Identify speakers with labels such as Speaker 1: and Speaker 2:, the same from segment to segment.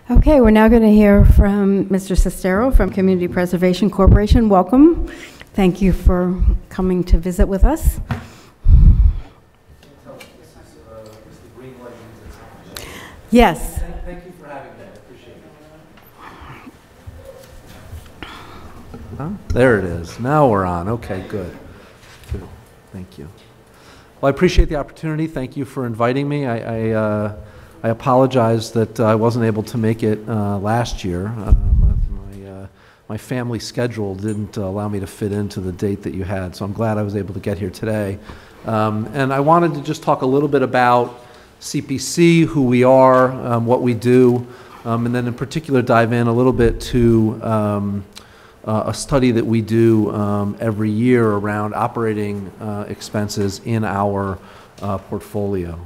Speaker 1: Okay, we're now going to hear from Mr. Cestero from Community Preservation Corporation. Welcome. Thank you for coming to visit with us. Yes.
Speaker 2: Thank you for having me. I appreciate it. Huh? There it is. Now we're on. Okay, good. Thank you. Well, I appreciate the opportunity. Thank you for inviting me. I apologize that I wasn't able to make it last year. My family schedule didn't allow me to fit into the date that you had, so I'm glad I was able to get here today. And I wanted to just talk a little bit about CPC, who we are, what we do, and then in particular dive in a little bit to a study that we do every year around operating expenses in our portfolio.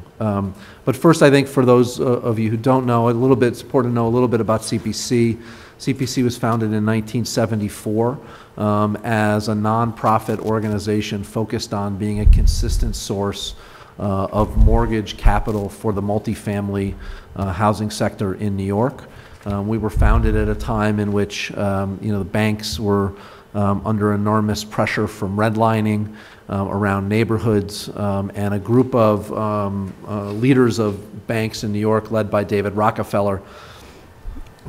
Speaker 2: But first, I think for those of you who don't know, it's important to know a little bit about CPC. CPC was founded in 1974 as a nonprofit organization focused on being a consistent source of mortgage capital for the multifamily housing sector in New York. We were founded at a time in which the banks were under enormous pressure from redlining around neighborhoods, and a group of leaders of banks in New York, led by David Rockefeller,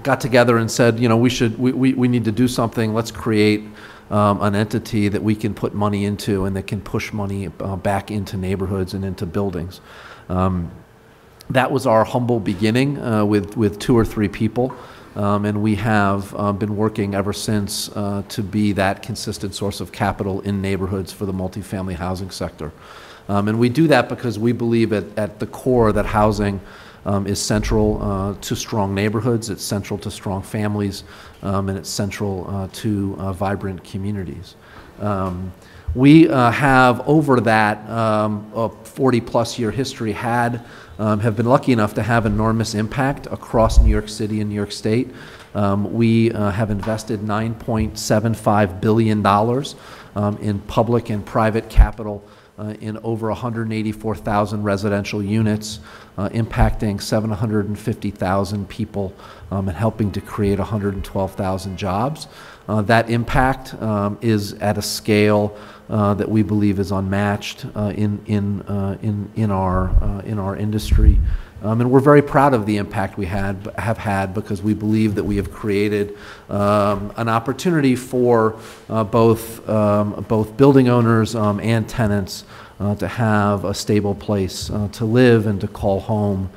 Speaker 2: got together and said, we need to do something. Let's create an entity that we can put money into and that can push money back into neighborhoods and into buildings. That was our humble beginning with 2 or 3 people. And we have been working ever since to be that consistent source of capital in neighborhoods for the multifamily housing sector. And we do that because we believe at the core that housing is central to strong neighborhoods, it's central to strong families, and it's central to vibrant communities. We have, over that 40-plus year history, have been lucky enough to have enormous impact across New York City and New York State. We have invested $9.75 billion in public and private capital in over 184,000 residential units, impacting 750,000 people and helping to create 112,000 jobs. That impact is at a scale that we believe is unmatched in our industry, and we're very proud of the impact we have had, because we believe that we have created an opportunity for both building owners and tenants to have a stable place to live and to call home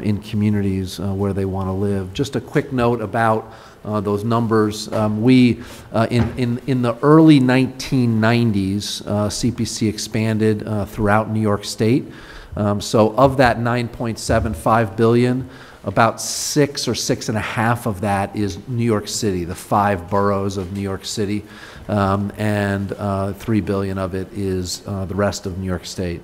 Speaker 2: in communities where they want to live. Just a quick note about those numbers. In the early 1990s, CPC expanded throughout New York State. So of that $9.75 billion, about 6 or 6.5 of that is New York City, the 5 boroughs of New York City, and $3 billion of it is the rest of New York State.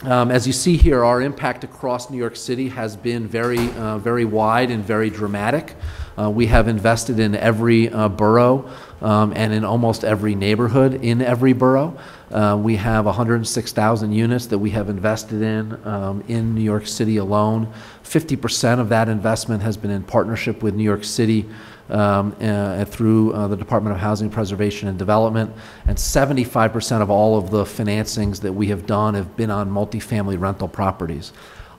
Speaker 2: As you see here, our impact across New York City has been very wide and very dramatic. We have invested in every borough and in almost every neighborhood in every borough. We have 106,000 units that we have invested in New York City alone. 50% of that investment has been in partnership with New York City through the Department of Housing Preservation and Development, and 75% of all of the financings that we have done have been on multifamily rental properties.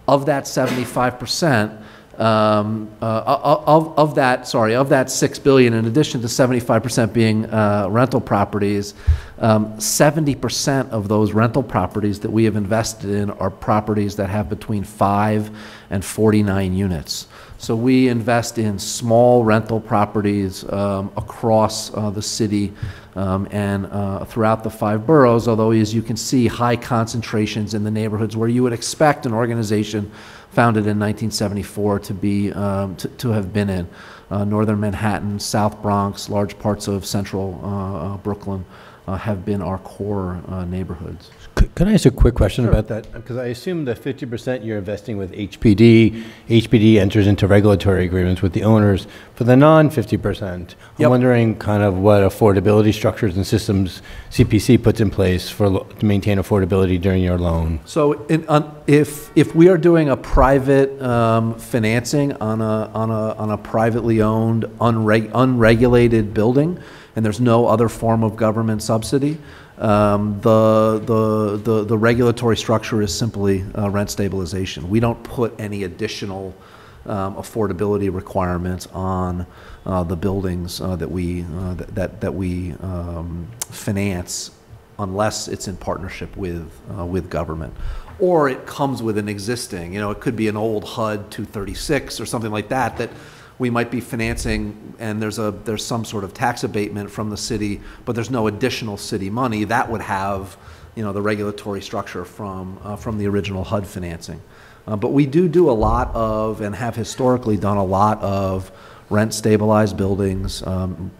Speaker 2: Of that 75%, of that $6 billion, in addition to 75% being rental properties, 70% of those rental properties that we have invested in are properties that have between 5 and 49 units. So we invest in small rental properties across the city and throughout the 5 boroughs, although, as you can see, high concentrations in the neighborhoods where you would expect an organization founded in 1974 to have been in. Northern Manhattan, South Bronx, large parts of central Brooklyn, have been our core neighborhoods.
Speaker 3: Could I ask a quick question about that? Because I assume that 50% you're investing with HPD. HPD enters into regulatory agreements with the owners. For the non-50%, I'm wondering kind of what affordability structures and systems CPC puts in place to maintain affordability during your loan.
Speaker 2: So if we are doing a private financing on a privately owned, unregulated building, and there's no other form of government subsidy, the regulatory structure is simply rent stabilization. We don't put any additional affordability requirements on the buildings that we finance, unless it's in partnership with government, or it comes with an existing. It could be an old HUD 236 or something like that that we might be financing, and there's some sort of tax abatement from the city, but there's no additional city money. That would have, the regulatory structure from the original HUD financing. But we do a lot of, and have historically done a lot of, rent stabilized buildings,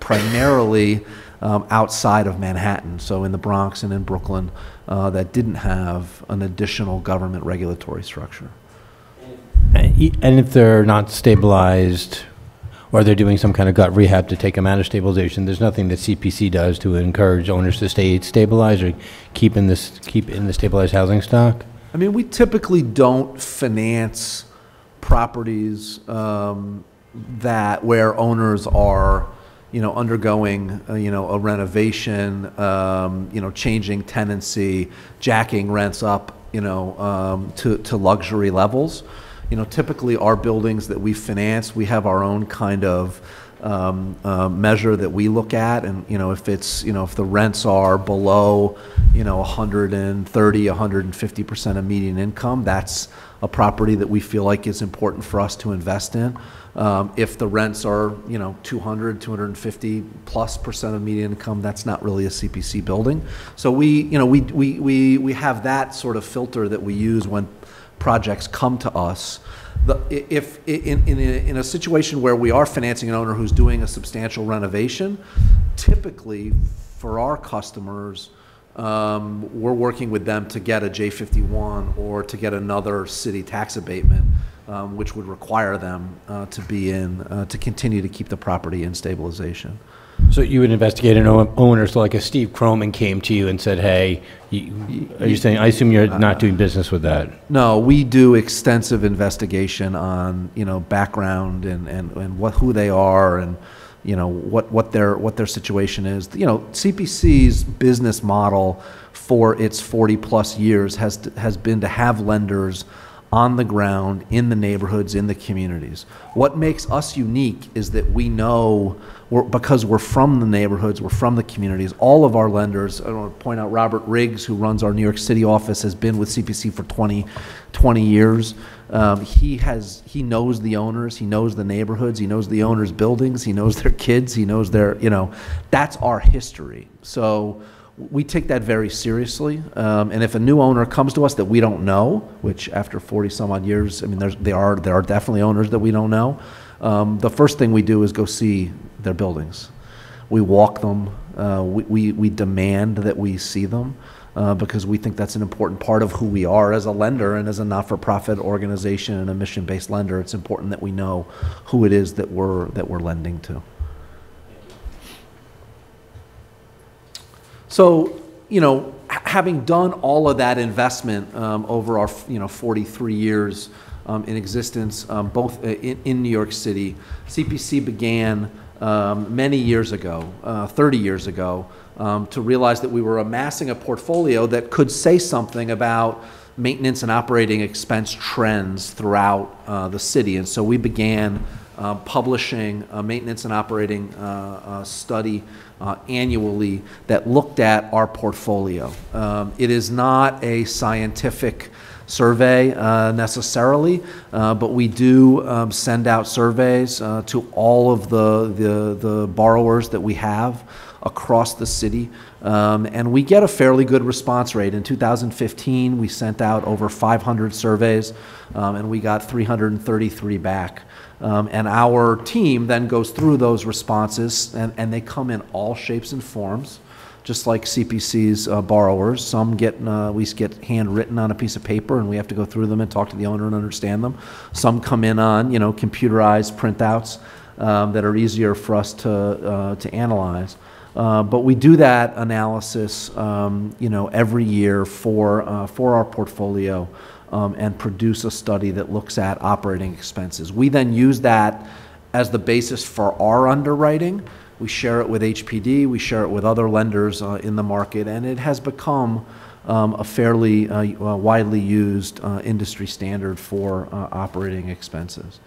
Speaker 2: primarily outside of Manhattan, so in the Bronx and in Brooklyn, that didn't have an additional government regulatory structure.
Speaker 3: And if they're not stabilized, or they're doing some kind of gut rehab to take them out of stabilization, there's nothing that CPC does to encourage owners to stay stabilized or keep in the stabilized housing stock?
Speaker 2: I mean, we typically don't finance properties where owners are, undergoing, a renovation, changing tenancy, jacking rents up, to luxury levels. Typically our buildings that we finance, we have our own kind of measure that we look at, and if the rents are below 130, 150% of median income, that's a property that we feel like is important for us to invest in. If the rents are 200, 250 plus percent of median income, that's not really a CPC building. So we have that sort of filter that we use when projects come to us. If in a situation where we are financing an owner who's doing a substantial renovation, typically for our customers, we're working with them to get a J51 or to get another city tax abatement, which would require them to continue to keep the property in stabilization.
Speaker 3: So you would investigate an owner, so like a Steve Croman came to you and said, hey, are you saying, I assume you're not doing business with that? No,
Speaker 2: we do extensive investigation on, background and who they are and, what their situation is. CPC's business model for its 40 plus years has been to have lenders on the ground, in the neighborhoods, in the communities. What makes us unique is that we know, because we're from the neighborhoods, we're from the communities, all of our lenders, I want to point out Robert Riggs, who runs our New York City office, has been with CPC for 20 years. He knows the owners, he knows the neighborhoods, he knows the owners' buildings, he knows their kids, he knows their, that's our history. So we take that very seriously, and if a new owner comes to us that we don't know, which after 40 some odd years, I mean, there are definitely owners that we don't know, the first thing we do is go see their buildings. We walk them, we demand that we see them, because we think that's an important part of who we are as a lender and as a not-for-profit organization and a mission-based lender. It's important that we know who it is that we're lending to. So, having done all of that investment over our 43 years in existence, both in New York City, CPC began many years ago, 30 years ago, to realize that we were amassing a portfolio that could say something about maintenance and operating expense trends throughout the city. And so we began publishing a maintenance and operating study annually that looked at our portfolio. It is not a scientific survey necessarily, but we do send out surveys to all of the borrowers that we have across the city, and we get a fairly good response rate. In 2015, we sent out over 500 surveys, and we got 333 back. And our team then goes through those responses, and they come in all shapes and forms, just like CPC's borrowers. Some get, we get handwritten on a piece of paper, and we have to go through them and talk to the owner and understand them. Some come in on, computerized printouts that are easier for us to analyze. But we do that analysis, every year for our portfolio, and produce a study that looks at operating expenses. We then use that as the basis for our underwriting. We share it with HPD, we share it with other lenders in the market, and it has become a fairly widely used industry standard for operating expenses.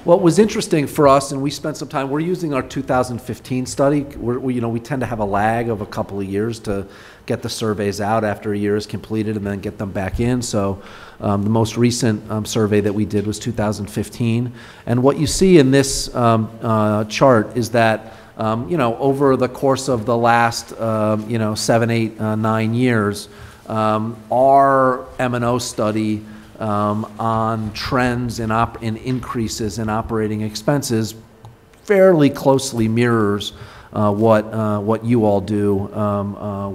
Speaker 2: What was interesting for us, and we spent some time, we're using our 2015 study. We tend to have a lag of a couple of years to get the surveys out after a year is completed and then get them back in. So the most recent survey that we did was 2015. And what you see in this chart is that, over the course of the last, 7, 8, 9 years, our M&O study on trends in increases in operating expenses fairly closely mirrors what you all do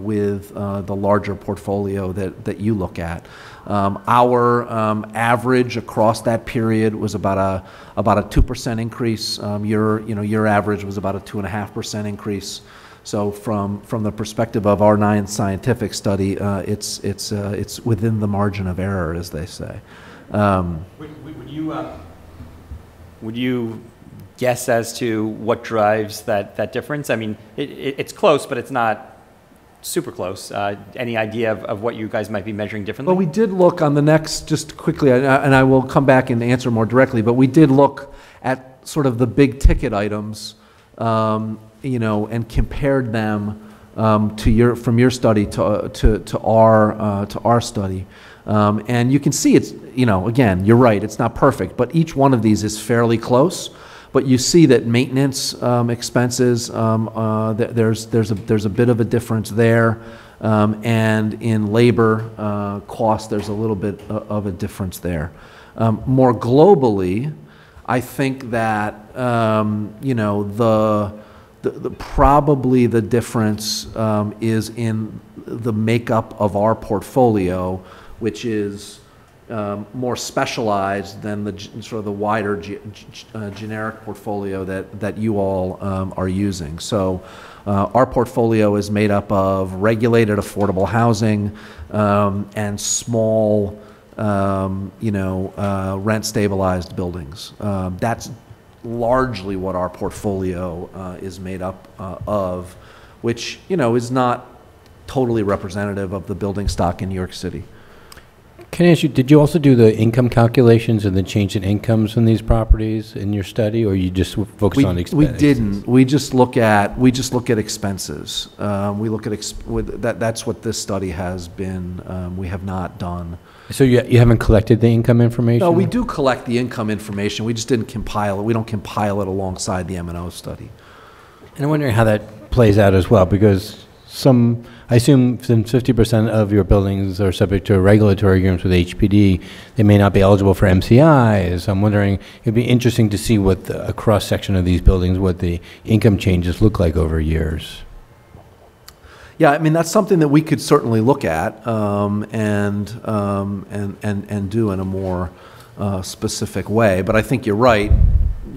Speaker 2: with the larger portfolio that you look at. Our average across that period was about a 2% increase. Your average was about a 2.5% increase. So from the perspective of our non-scientific study, it's within the margin of error, as they say.
Speaker 4: Would you guess as to what drives that difference? I mean, it's close, but it's not super close. Any idea of what you guys might be measuring differently?
Speaker 2: Well, we did look on the next, just quickly, and I will come back and answer more directly, but we did look at sort of the big ticket items, and compared them from your study to our study, and you can see it's, again, you're right, it's not perfect, but each one of these is fairly close. But you see that maintenance expenses, there's a bit of a difference there, and in labor costs, there's a little bit of a difference there. More globally, I think that probably the difference is in the makeup of our portfolio, which is more specialized than the sort of the wider generic portfolio that you all are using. So our portfolio is made up of regulated affordable housing and small, rent stabilized buildings. That's largely what our portfolio is made up of, which is not totally representative of the building stock in New York City.
Speaker 3: Can I ask you, did you also do the income calculations and the change in incomes in these properties in your study, or you just focused on expenses?
Speaker 2: We didn't. We just look at expenses. We look at that's what this study has been. We have not done.
Speaker 3: So you haven't collected the income information?
Speaker 2: No, we do collect the income information. We just didn't compile it. We don't compile it alongside the M&O study.
Speaker 3: And I'm wondering how that plays out as well, because I assume since 50% of your buildings are subject to regulatory agreements with HPD, they may not be eligible for MCIs. I'm wondering, it'd be interesting to see what a cross-section of these buildings, what the income changes look like over years.
Speaker 2: Yeah, I mean, that's something that we could certainly look at and do in a more specific way. But I think you're right.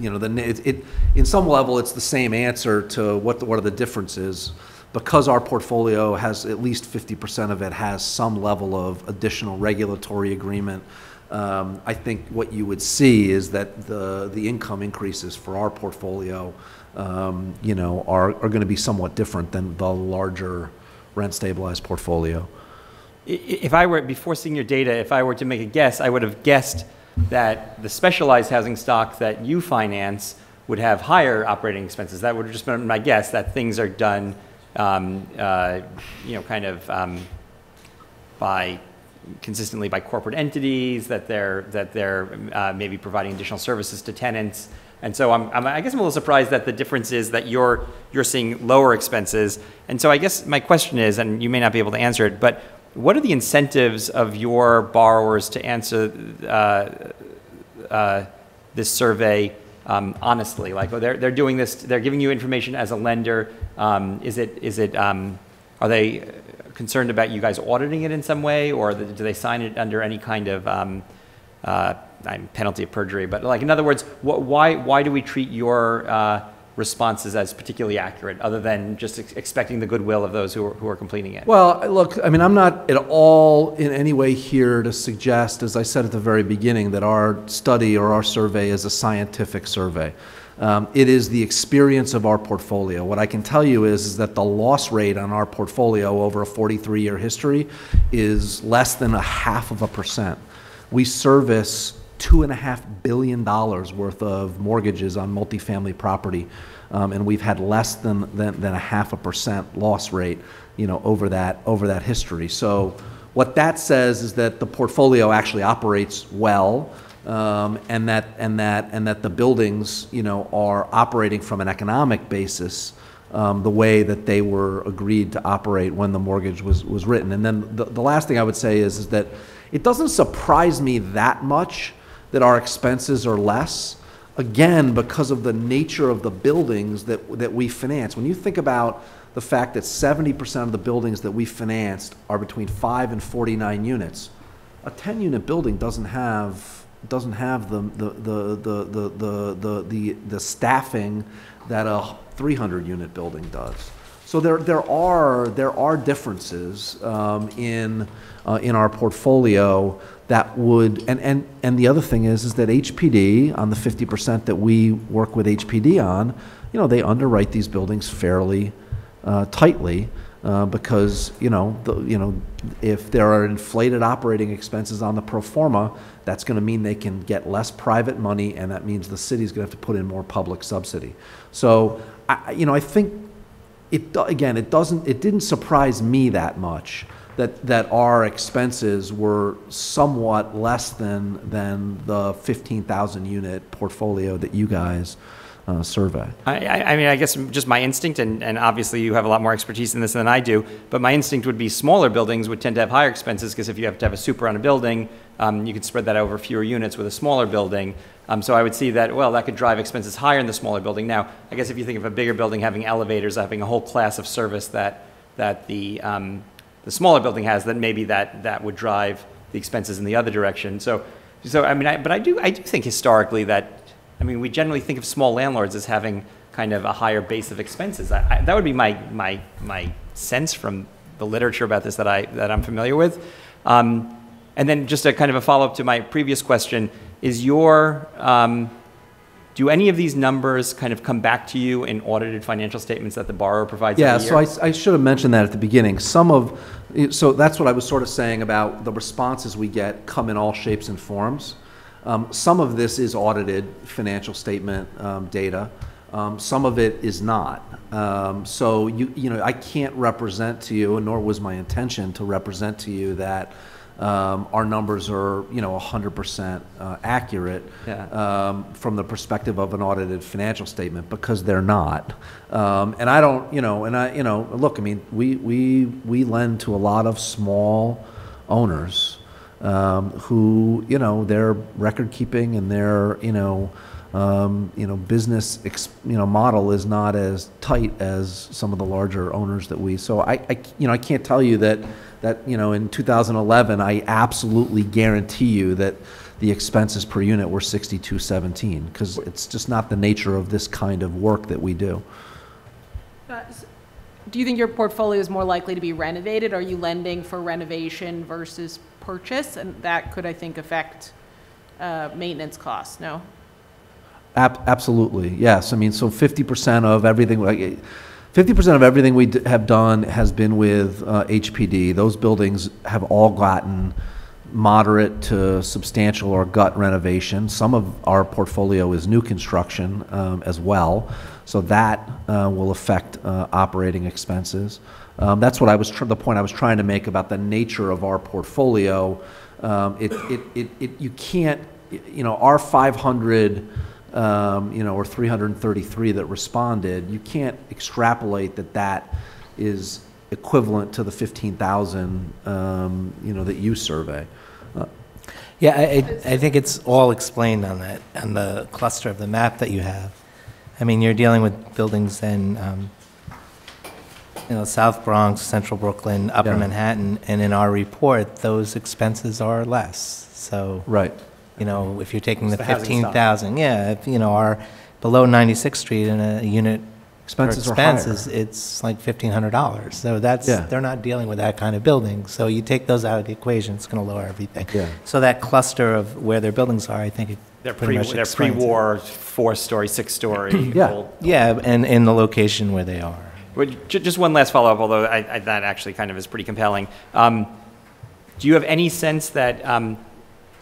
Speaker 2: In some level, it's the same answer to what are the differences. Because our portfolio has at least 50% of it has some level of additional regulatory agreement, I think what you would see is that the income increases for our portfolio, are going to be somewhat different than the larger rent stabilized portfolio.
Speaker 4: If I were, before seeing your data, if I were to make a guess, I would have guessed that the specialized housing stock that you finance would have higher operating expenses. That would have just been my guess, that things are done consistently by corporate entities, that they're maybe providing additional services to tenants, and so I guess I'm a little surprised that the difference is that you're seeing lower expenses. And so I guess my question is, and you may not be able to answer it, but what are the incentives of your borrowers to answer this survey honestly? Like, they're doing this, they're giving you information as a lender. Are they concerned about you guys auditing it in some way, or do they sign it under any kind of penalty of perjury? But like, in other words, why do we treat your responses as particularly accurate, other than just expecting the goodwill of those who are completing it?
Speaker 2: Well, look, I mean, I'm not at all in any way here to suggest, as I said at the very beginning, that our study or our survey is a scientific survey. It is the experience of our portfolio. What I can tell you is that the loss rate on our portfolio over a 43-year history is less than 0.5%. We service $2.5 billion worth of mortgages on multifamily property, and we've had less than 0.5% loss rate, over that history. So what that says is that the portfolio actually operates well, and that the buildings, are operating from an economic basis, the way that they were agreed to operate when the mortgage was written. And then the last thing I would say is that it doesn't surprise me that much that our expenses are less, again, because of the nature of the buildings that we finance. When you think about the fact that 70% of the buildings that we financed are between 5 and 49 units, a 10-unit building doesn't have the staffing that a 300-unit building does. So there are differences in our portfolio that would, and the other thing is that HPD, on the 50% that we work with HPD on, they underwrite these buildings fairly tightly, because if there are inflated operating expenses on the pro forma, that's going to mean they can get less private money, and that means the city's going to have to put in more public subsidy. So I think it didn't surprise me that much that our expenses were somewhat less than the 15,000 unit portfolio that you guys survey.
Speaker 4: I mean, I guess just my instinct, and obviously you have a lot more expertise in this than I do, but my instinct would be smaller buildings would tend to have higher expenses, because if you have to have a super on a building, you could spread that over fewer units with a smaller building. So I would see that, well, that could drive expenses higher in the smaller building. Now, I guess if you think of a bigger building having elevators, having a whole class of service that the smaller building has, then maybe that would drive the expenses in the other direction. So I mean, I do think historically that, I mean, we generally think of small landlords as having kind of a higher base of expenses. That would be my sense from the literature about this that I'm familiar with. And then just a kind of a follow-up to my previous question, is do any of these numbers kind of come back to you in audited financial statements that the borrower provides every year?
Speaker 2: Yeah, so I should have mentioned that at the beginning. So that's what I was sort of saying about the responses we get come in all shapes and forms. Some of this is audited financial statement data. Some of it is not. So I can't represent to you, nor was my intention to represent to you that our numbers are 100% accurate from the perspective of an audited financial statement, because they're not. And I don't, look, I mean, we lend to a lot of small owners who, their record keeping and their, business, model is not as tight as some of the larger owners that we. So I can't tell you that in 2011, I absolutely guarantee you that the expenses per unit were $62.17, because it's just not the nature of this kind of work that we do.
Speaker 5: Do you think your portfolio is more likely to be renovated? Are you lending for renovation versus purchase? And that could, I think, affect maintenance costs, no?
Speaker 2: Absolutely, yes. I mean, so 50% of everything, 50% of everything we have done has been with HPD. Those buildings have all gotten moderate to substantial or gut renovation. Some of our portfolio is new construction as well, so that will affect operating expenses. That's what the point I was trying to make about the nature of our portfolio. You can't, our 500. Or 333 that responded, you can't extrapolate that is equivalent to the 15,000, that you survey.
Speaker 6: Yeah, I think it's all explained on the cluster of the map that you have. I mean, you're dealing with buildings in South Bronx, Central Brooklyn, Upper
Speaker 2: Yeah.
Speaker 6: Manhattan, and in our report, those expenses are less. So,
Speaker 2: Right.
Speaker 6: if you're taking the
Speaker 4: It's the housing stock.
Speaker 6: 15,000, if, our below 96th Street in a unit
Speaker 2: Expenses
Speaker 6: for
Speaker 2: are higher.
Speaker 6: expenses, it's like $1,500. So
Speaker 2: Yeah.
Speaker 6: they're not dealing with that kind of building. So you take those out of the equation, it's going to lower everything.
Speaker 2: Yeah.
Speaker 6: So that cluster of where their buildings are, I think it
Speaker 4: They're
Speaker 6: pretty much
Speaker 4: they're
Speaker 6: explains it.
Speaker 4: pre-war, 4-story, 6-story.
Speaker 2: Yeah.
Speaker 6: Yeah, and in the location where they are.
Speaker 4: Just one last follow-up, although that actually kind of is pretty compelling. Do you have any sense that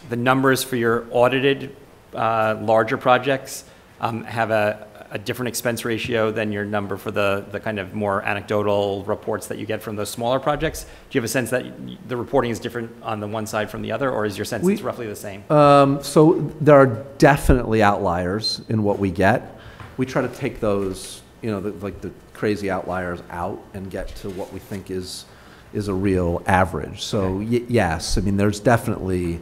Speaker 4: the numbers for your audited larger projects have a different expense ratio than your number for the kind of more anecdotal reports that you get from those smaller projects? Do you have a sense that the reporting is different on the one side from the other, or is your sense it's roughly the same?
Speaker 2: So there are definitely outliers in what we get. We try to take those, the crazy outliers out and get to what we think is a real average. So yes, I mean, there's definitely,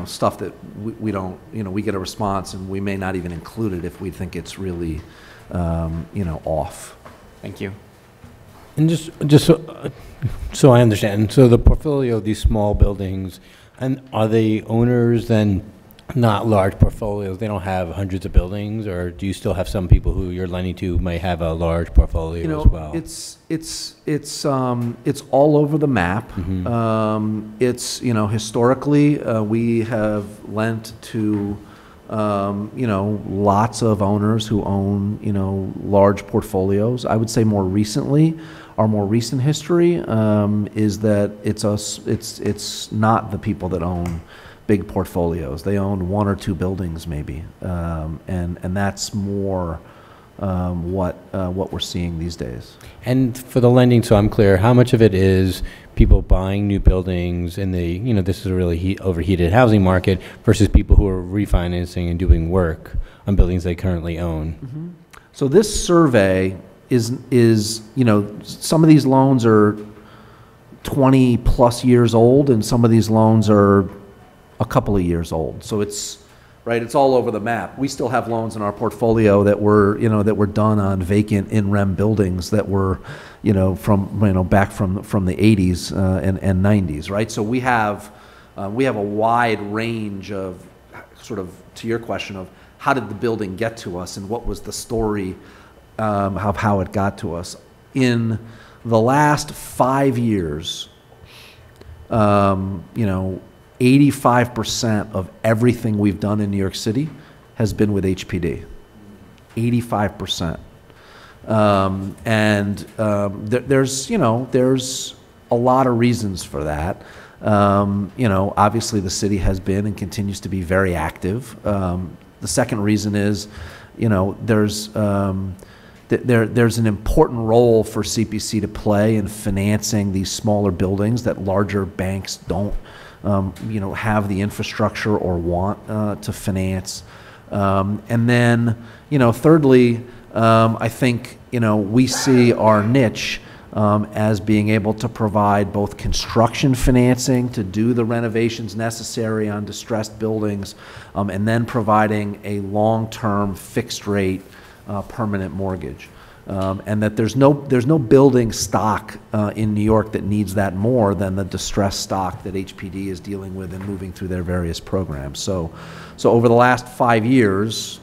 Speaker 2: stuff that we don't, we get a response and we may not even include it if we think it's really, off.
Speaker 4: Thank you.
Speaker 3: And just so I understand, so the portfolio of these small buildings, and are the owners then not large portfolios? They don't have hundreds of buildings, or do you still have some people who you're lending to may have a large portfolio as well?
Speaker 2: It's all over the map. It's, historically, we have lent to, lots of owners who own, large portfolios. I would say more recently, our more recent history is that it's not the people that own big portfolios. They own 1 or 2 buildings maybe, and that's more what we're seeing these days.
Speaker 3: And for the lending, so I'm clear, how much of it is people buying new buildings in the, this is a really overheated housing market versus people who are refinancing and doing work on buildings they currently own?
Speaker 2: So this survey is some of these loans are 20 plus years old, and some of these loans are a couple of years old. So it's all over the map. We still have loans in our portfolio that were done on vacant in-rem buildings that were, from back from the 80s and 90s, right? So we have a wide range of, sort of to your question of how did the building get to us and what was the story of how it got to us. In the last 5 years, 85% of everything we've done in New York City has been with HPD. 85%. There's a lot of reasons for that. Obviously the city has been and continues to be very active. The second reason is, there's an important role for CPC to play in financing these smaller buildings that larger banks don't have the infrastructure or want to finance. And then, thirdly, I think, we see our niche as being able to provide both construction financing to do the renovations necessary on distressed buildings, and then providing a long-term fixed rate permanent mortgage. And that there's no building stock in New York that needs that more than the distressed stock that HPD is dealing with and moving through their various programs. So over the last 5 years,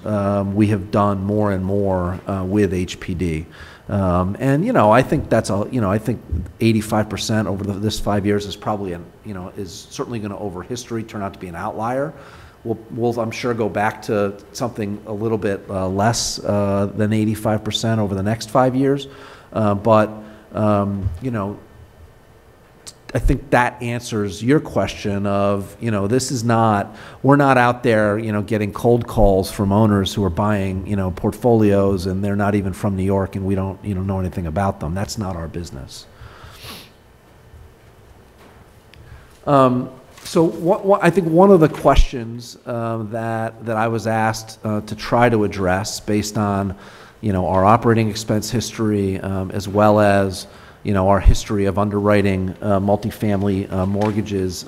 Speaker 2: we have done more and more with HPD. And I think that's I think 85% over this 5 years is probably is certainly going to, over history, turn out to be an outlier. We'll, I'm sure, go back to something a little bit less than 85% over the next 5 years. But I think that answers your question of, this is not, we're not out there, getting cold calls from owners who are buying, portfolios, and they're not even from New York and we don't, know anything about them. That's not our business. So I think one of the questions that I was asked to try to address based on, our operating expense history, as well as, our history of underwriting multifamily mortgages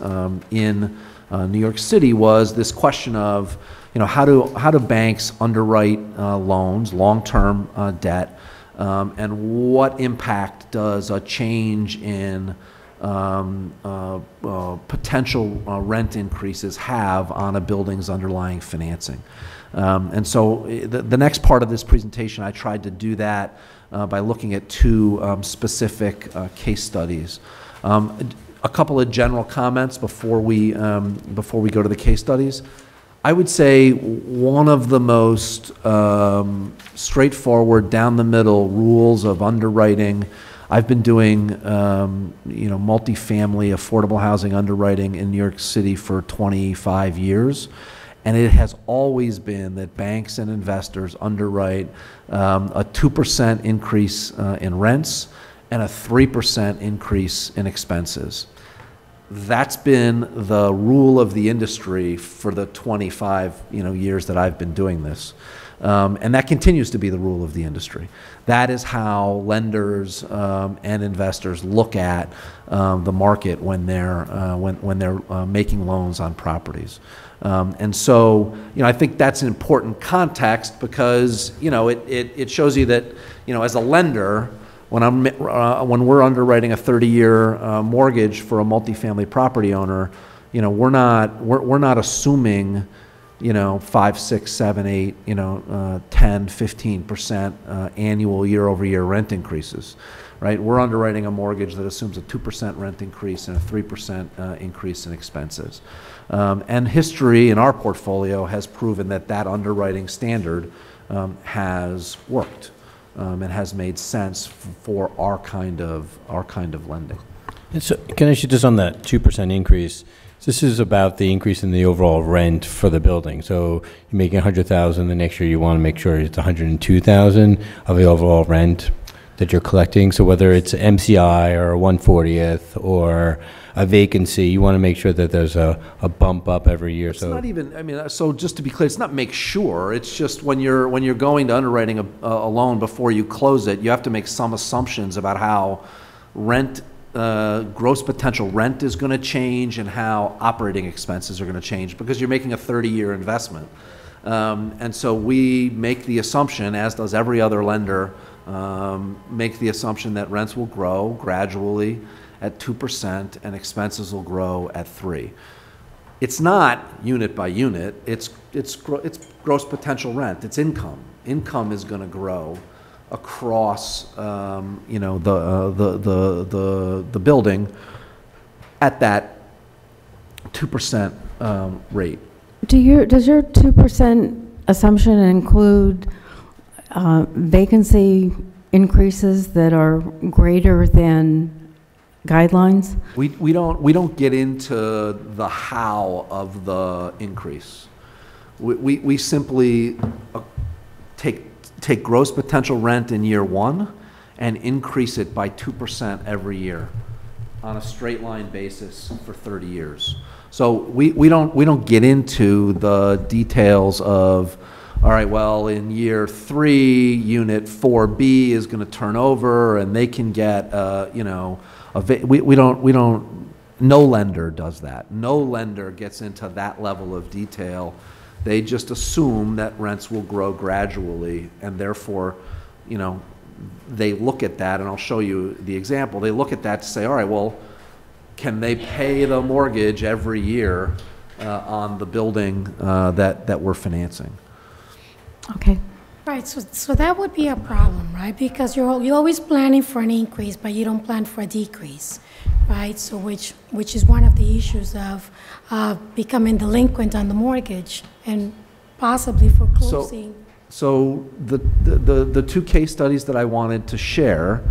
Speaker 2: in New York City was this question of, how do banks underwrite loans, long-term debt, and what impact does a change in potential rent increases have on a building's underlying financing. And so the next part of this presentation, I tried to do that by looking at two specific case studies. A couple of general comments before we go to the case studies. I would say one of the most straightforward, down the middle rules of underwriting. I've been doing multifamily affordable housing underwriting in New York City for 25 years. And it has always been that banks and investors underwrite a 2% increase in rents and a 3% increase in expenses. That's been the rule of the industry for the 25 years that I've been doing this. And that continues to be the rule of the industry. That is how lenders and investors look at the market when they're making loans on properties. And so, I think that's an important context because, it shows you that, as a lender, when we're underwriting a 30-year mortgage for a multifamily property owner, we're not assuming 5, 6, 7, 8, 10, 15% annual year-over-year rent increases, right? We're underwriting a mortgage that assumes a 2% rent increase and a 3% increase in expenses. And history in our portfolio has proven that underwriting standard has worked and has made sense for our kind of lending.
Speaker 3: And so, can I ask you just on that 2% increase? This is about the increase in the overall rent for the building. So you're making $100,000. The next year, you want to make sure it's $102,000 of the overall rent that you're collecting. So whether it's MCI or 140th or a vacancy, you want to make sure that there's a bump up every year.
Speaker 2: It's not even. So just to be clear, it's not make sure. It's just when you're going to underwriting a loan before you close it, you have to make some assumptions about how rent. Gross potential rent is going to change and how operating expenses are going to change because you're making a 30-year investment. And so we make the assumption, as does every other lender, make the assumption that rents will grow gradually at 2% and expenses will grow at 3%. It's not unit by unit. It's gross potential rent. It's income. Income is going to grow across the building at that 2% rate.
Speaker 1: Does your 2% assumption include vacancy increases that are greater than guidelines?
Speaker 2: We don't get into the how of the increase. We simply take gross potential rent in year one and increase it by 2% every year on a straight line basis for 30 years. So we don't get into the details of, all right, well, in year 3, unit 4B is going to turn over and they can get, no lender does that. No lender gets into that level of detail. They just assume that rents will grow gradually, and therefore, they look at that, and I'll show you the example. They look at that to say, all right, well, can they pay the mortgage every year on the building that we're financing?
Speaker 1: Okay.
Speaker 7: Right, so that would be a problem, right? Because you're always planning for an increase, but you don't plan for a decrease, right? So which is one of the issues of becoming delinquent on the mortgage and possibly foreclosing.
Speaker 2: So the two case studies that I wanted to share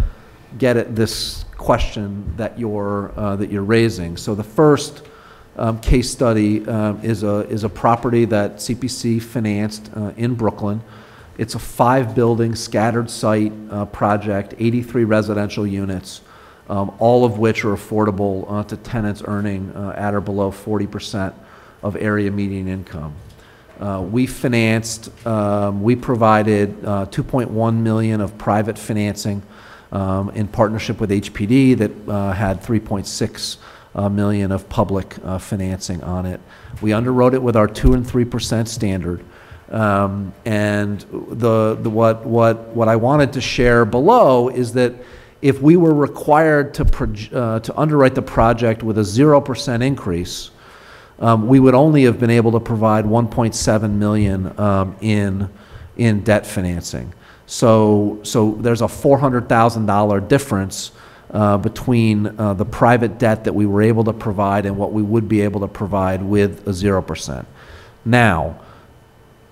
Speaker 2: get at this question that you're raising. So the first case study is a property that CPC financed in Brooklyn. It's a 5-building scattered site project, 83 residential units, all of which are affordable to tenants earning at or below 40% of area median income. We provided $2.1 million of private financing in partnership with HPD that had $3.6 million of public financing on it. We underwrote it with our 2% and 3% standard. And what I wanted to share below is that if we were required to underwrite the project with a 0% increase, we would only have been able to provide 1.7 million in debt financing. So there's a $400,000 difference between the private debt that we were able to provide and what we would be able to provide with a 0%. Now,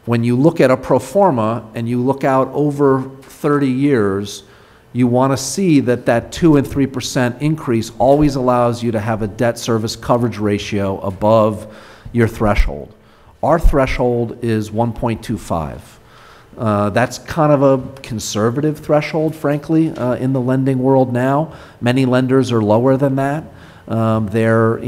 Speaker 2: when you look at a pro forma and you look out over 30 years, you want to see that that 2 and 3% increase always allows you to have a debt service coverage ratio above your threshold. Our threshold is 1.25. That's kind of a conservative threshold, frankly, in the lending world now. Many lenders are lower than that. They're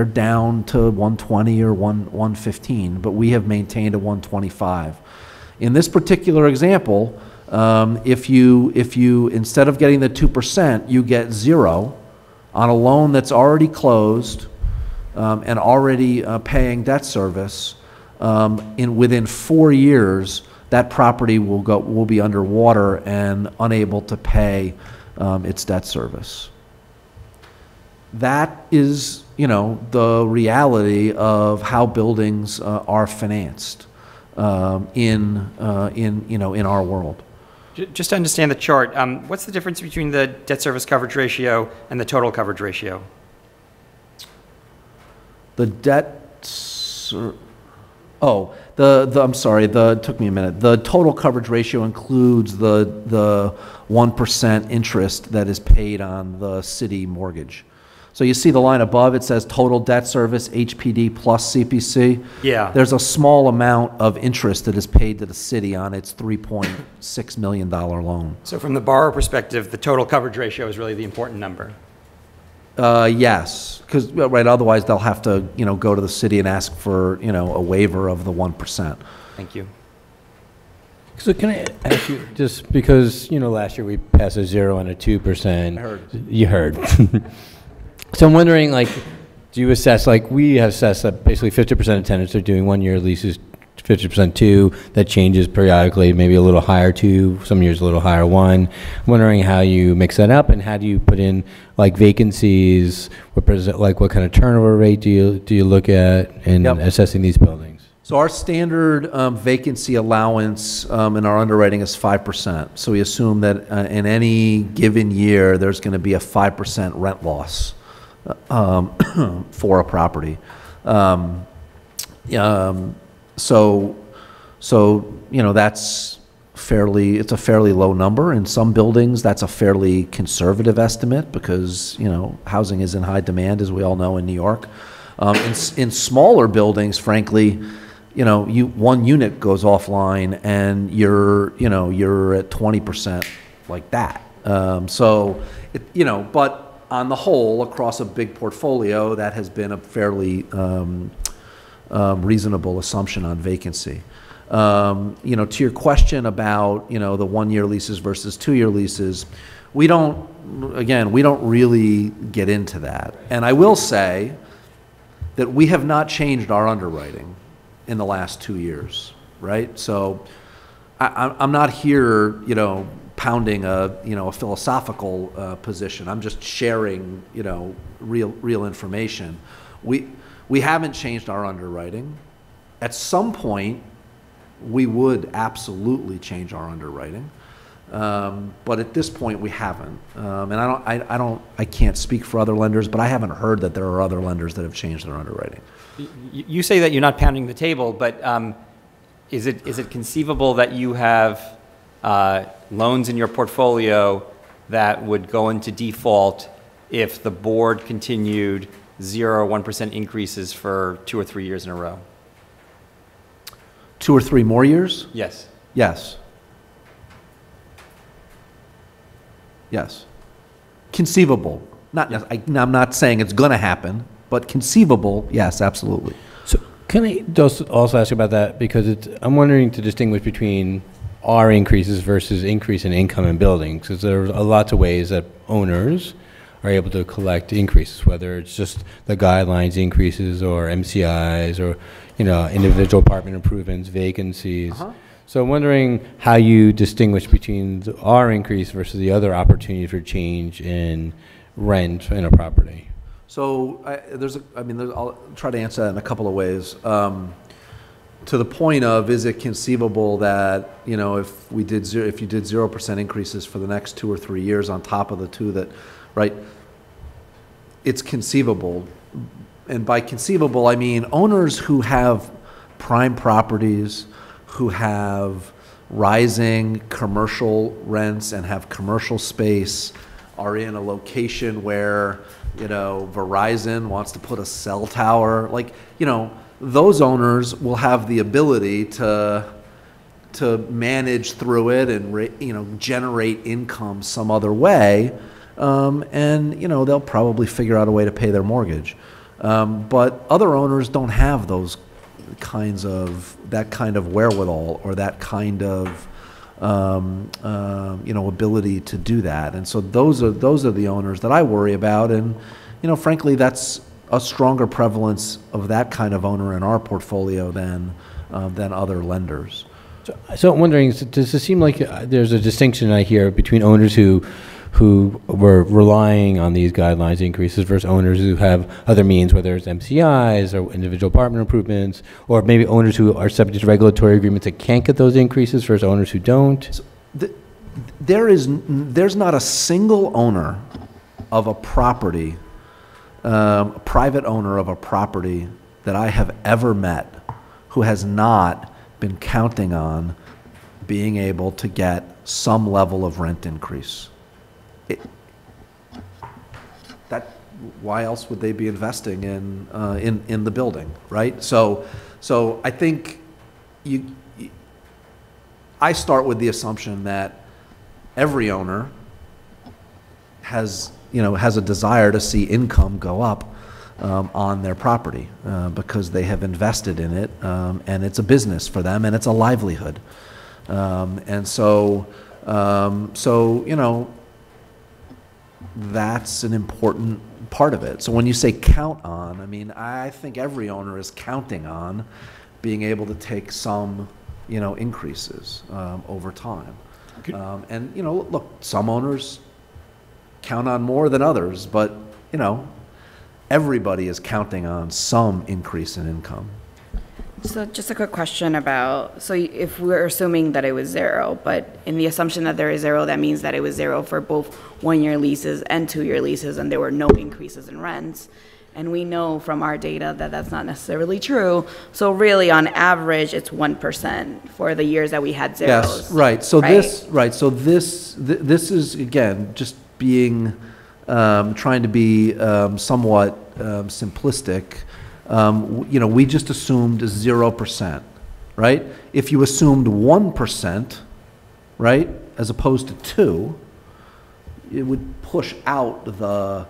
Speaker 2: down to 120 or 115, but we have maintained a 125. In this particular example, if you instead of getting the 2%, you get 0 on a loan that's already closed and already paying debt service, within 4 years, that property will be underwater and unable to pay its debt service. That is, the reality of how buildings are financed in our world.
Speaker 4: Just to understand the chart, what's the difference between the debt service coverage ratio and the total coverage ratio?
Speaker 2: The I'm sorry, it took me a minute. The total coverage ratio includes the 1% interest that is paid on the city mortgage. So you see the line above, it says total debt service, HPD plus CPC.
Speaker 4: Yeah.
Speaker 2: There's a small amount of interest that is paid to the city on its $3.6 million loan.
Speaker 4: So from the borrower perspective, the total coverage ratio is really the important number.
Speaker 2: Yes, because otherwise they'll have to go to the city and ask for a waiver of the 1%.
Speaker 4: Thank you.
Speaker 3: So can I ask you, just because last year we passed a 0 and a 2%.
Speaker 2: I heard.
Speaker 3: You heard. So I'm wondering, do you assess, we have assessed that basically 50% of tenants are doing 1-year leases, 50% 2, that changes periodically, maybe a little higher 2, some years a little higher 1. I'm wondering how you mix that up and how do you put in vacancies, what kind of turnover rate do you look at in assessing these buildings?
Speaker 2: So our standard vacancy allowance in our underwriting is 5%. So we assume that in any given year there's going to be a 5% rent loss for a property. So that's it's a fairly low number. In some buildings, that's a fairly conservative estimate because, housing is in high demand, as we all know, in New York. In smaller buildings, frankly, one unit goes offline and you're at 20% like that. But on the whole, across a big portfolio, that has been a fairly reasonable assumption on vacancy. To your question about, the 1-year leases versus 2-year leases, we don't really get into that. And I will say that we have not changed our underwriting in the last 2 years, right? So I'm not here, pounding a philosophical position. I'm just sharing, real information. We haven't changed our underwriting. At some point, we would absolutely change our underwriting, but at this point we haven't. And I can't speak for other lenders, but I haven't heard that there are other lenders that have changed their underwriting.
Speaker 4: You say that you're not pounding the table, but is it conceivable that you have loans in your portfolio that would go into default if the board continued 0 or 1% increases for 2 or 3 years in a row?
Speaker 2: 2 or 3 more years?
Speaker 4: Yes.
Speaker 2: Yes. Yes. Conceivable. I'm not saying it's going to happen, but conceivable, yes, absolutely.
Speaker 3: So can I just also ask about that? Because I'm wondering to distinguish between our increases versus increase in income in buildings, because there are lots of ways that owners are able to collect increases, whether it's just the guidelines increases or MCIs or, individual apartment improvements, vacancies.
Speaker 2: Uh-huh.
Speaker 3: So I'm wondering how you distinguish between our increase versus the other opportunity for change in rent in a property.
Speaker 2: So I'll try to answer that in a couple of ways. To the point of, is it conceivable that, if you did 0% increases for the next 2 or 3 years on top of the two that, right? It's conceivable. And by conceivable, I mean owners who have prime properties, who have rising commercial rents and have commercial space, are in a location where, Verizon wants to put a cell tower, those owners will have the ability to manage through it and generate income some other way, and they'll probably figure out a way to pay their mortgage. But other owners don't have that kind of wherewithal or that kind of ability to do that. And so those are the owners that I worry about, and frankly, that's a stronger prevalence of that kind of owner in our portfolio than other lenders.
Speaker 3: So I'm wondering, does it seem like there's a distinction I hear between owners who were relying on these guidelines increases versus owners who have other means, whether it's MCIs or individual apartment improvements, or maybe owners who are subject to regulatory agreements that can't get those increases versus owners who don't?
Speaker 2: So there's not a single owner of a property, a private owner of a property that I have ever met who has not been counting on being able to get some level of rent increase. Why else would they be investing in the building, right? So I think I start with the assumption that every owner has a desire to see income go up on their property because they have invested in it, and it's a business for them, and it's a livelihood, and so that's an important part of it. So when you say count on, I think every owner is counting on being able to take some, increases over time. And, look, some owners count on more than others, but, everybody is counting on some increase in income.
Speaker 8: So just a quick question about, so if we're assuming that it was zero, but in the assumption that there is zero, that means that it was zero for both 1-year leases and 2-year leases, and there were no increases in rents. And we know from our data that that's not necessarily true. So really, on average, it's 1% for the years that we had zeros.
Speaker 2: Yes, right. So this is, again, just being, trying to be somewhat simplistic. We just assumed 0%, right? If you assumed 1%, right, as opposed to 2%, it would push out the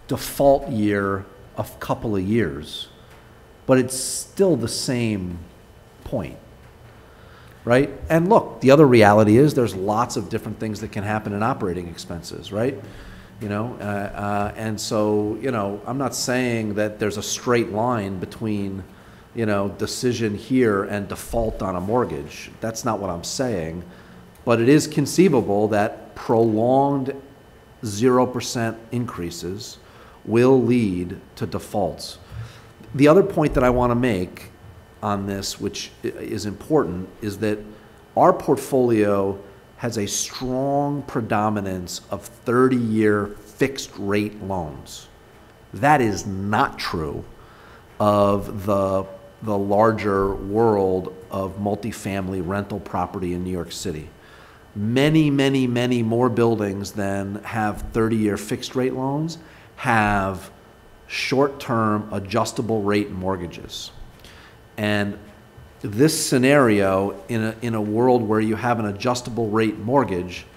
Speaker 2: default year a couple of years, but it's still the same point, right? And look, the other reality is there's lots of different things that can happen in operating expenses, right? And so, I'm not saying that there's a straight line between, decision here and default on a mortgage. That's not what I'm saying. But it is conceivable that prolonged 0% increases will lead to defaults. The other point that I want to make on this, which is important, is that our portfolio has a strong predominance of 30-year fixed rate loans. That is not true of the larger world of multifamily rental property in New York City. Many, many, many more buildings than have 30-year fixed rate loans have short-term adjustable rate mortgages. And this scenario in a world where you have an adjustable rate mortgage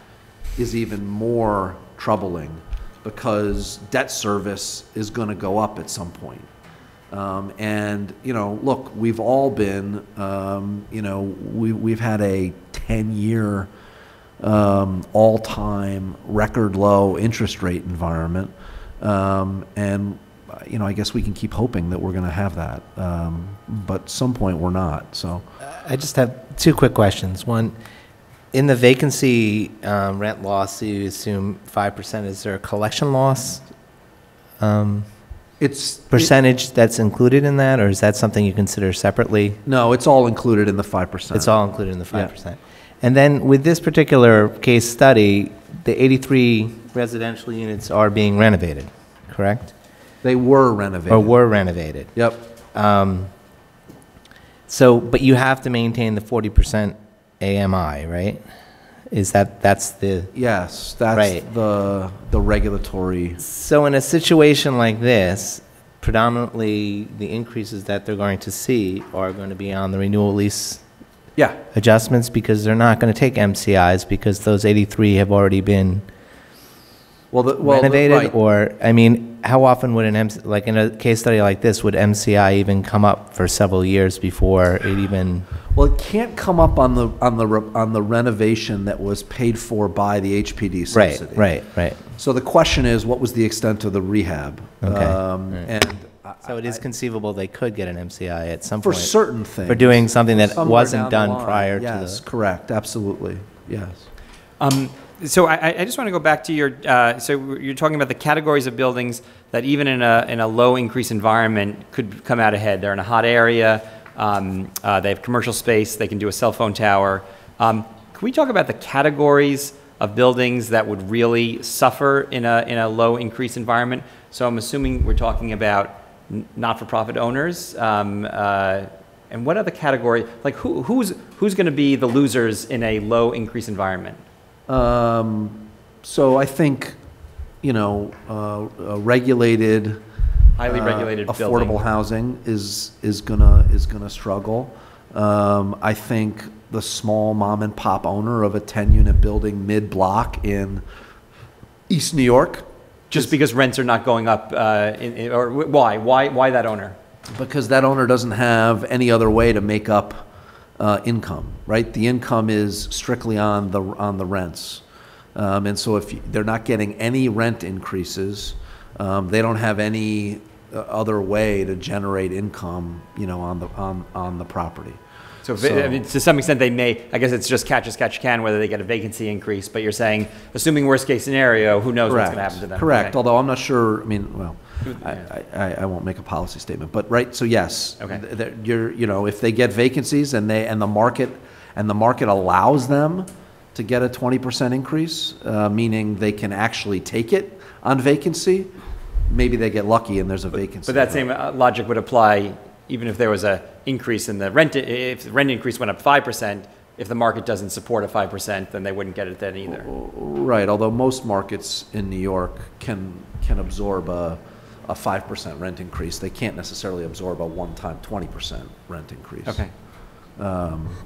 Speaker 2: is even more troubling because debt service is going to go up at some point. And look, we've all been, we've had a 10-year all-time record low interest rate environment, and I guess we can keep hoping that we're going to have that. But at some point we're not, so.
Speaker 6: I just have two quick questions. One, in the vacancy rent loss, you assume 5%. Is there a collection loss percentage that's included in that, or is that something you consider separately?
Speaker 2: No, it's all included in the 5%.
Speaker 6: It's all included in the 5%. And then with this particular case study, the 83 residential units are being renovated, correct?
Speaker 2: They were renovated.
Speaker 6: Or were renovated.
Speaker 2: Yep.
Speaker 6: But you have to maintain the 40% AMI, right? That's the...
Speaker 2: Yes, that's
Speaker 6: right.
Speaker 2: the regulatory.
Speaker 6: So in a situation like this, predominantly the increases that they're going to see are going to be on the renewal lease adjustments, because they're not going to take MCIs because those 83 have already been renovated.
Speaker 2: Right.
Speaker 6: Or, I mean, how often would like in a case study like this, would MCI even come up for several years before it even...
Speaker 2: Well, it can't come up on the renovation that was paid for by the HPD subsidy.
Speaker 6: Right.
Speaker 2: So the question is, what was the extent of the rehab?
Speaker 6: Okay.
Speaker 2: And
Speaker 6: so it is conceivable they could get an MCI at some
Speaker 2: for
Speaker 6: point.
Speaker 2: certain things.
Speaker 6: For doing something that
Speaker 2: Somewhere
Speaker 6: wasn't
Speaker 2: down the
Speaker 6: done
Speaker 2: line.
Speaker 6: prior to the...
Speaker 2: Yes, correct, absolutely, yes.
Speaker 4: So I just want to go back to your, so you're talking about the categories of buildings that even in a low increase environment could come out ahead. They're in a hot area, they have commercial space, they can do a cell phone tower. Can we talk about the categories of buildings that would really suffer in a low increase environment? So I'm assuming we're talking about not-for-profit owners, and what other category, like who's going to be the losers in a low increase environment?
Speaker 2: So I think, regulated,
Speaker 4: highly regulated
Speaker 2: affordable
Speaker 4: building.
Speaker 2: housing is gonna struggle. I think the small mom and pop owner of a 10-unit building mid-block in East New York,
Speaker 4: Just because rents are not going up, or why? Why that owner?
Speaker 2: because that owner doesn't have any other way to make up income, right? The income is strictly on the rents, and so if they're not getting any rent increases, they don't have any other way to generate income, on the property.
Speaker 4: So, I mean, to some extent, they may. I guess it's just catch as catch can, whether they get a vacancy increase. But you're saying, assuming worst case scenario, who knows what's going to happen to them?
Speaker 2: Correct.
Speaker 4: Okay.
Speaker 2: Although I'm not sure. I mean, well, I won't make a policy statement, but right. So yes,
Speaker 4: Okay.
Speaker 2: If they get vacancies and the market allows them to get a 20% increase, meaning they can actually take it on vacancy, maybe they get lucky and there's a vacancy.
Speaker 4: But that same logic would apply even if there was a increase in the rent. If the rent increase went up 5%, if the market doesn't support a 5%, then they wouldn't get it then either.
Speaker 2: Right. Although most markets in New York can absorb a 5% rent increase, they can't necessarily absorb a one-time 20% rent increase.
Speaker 4: Okay.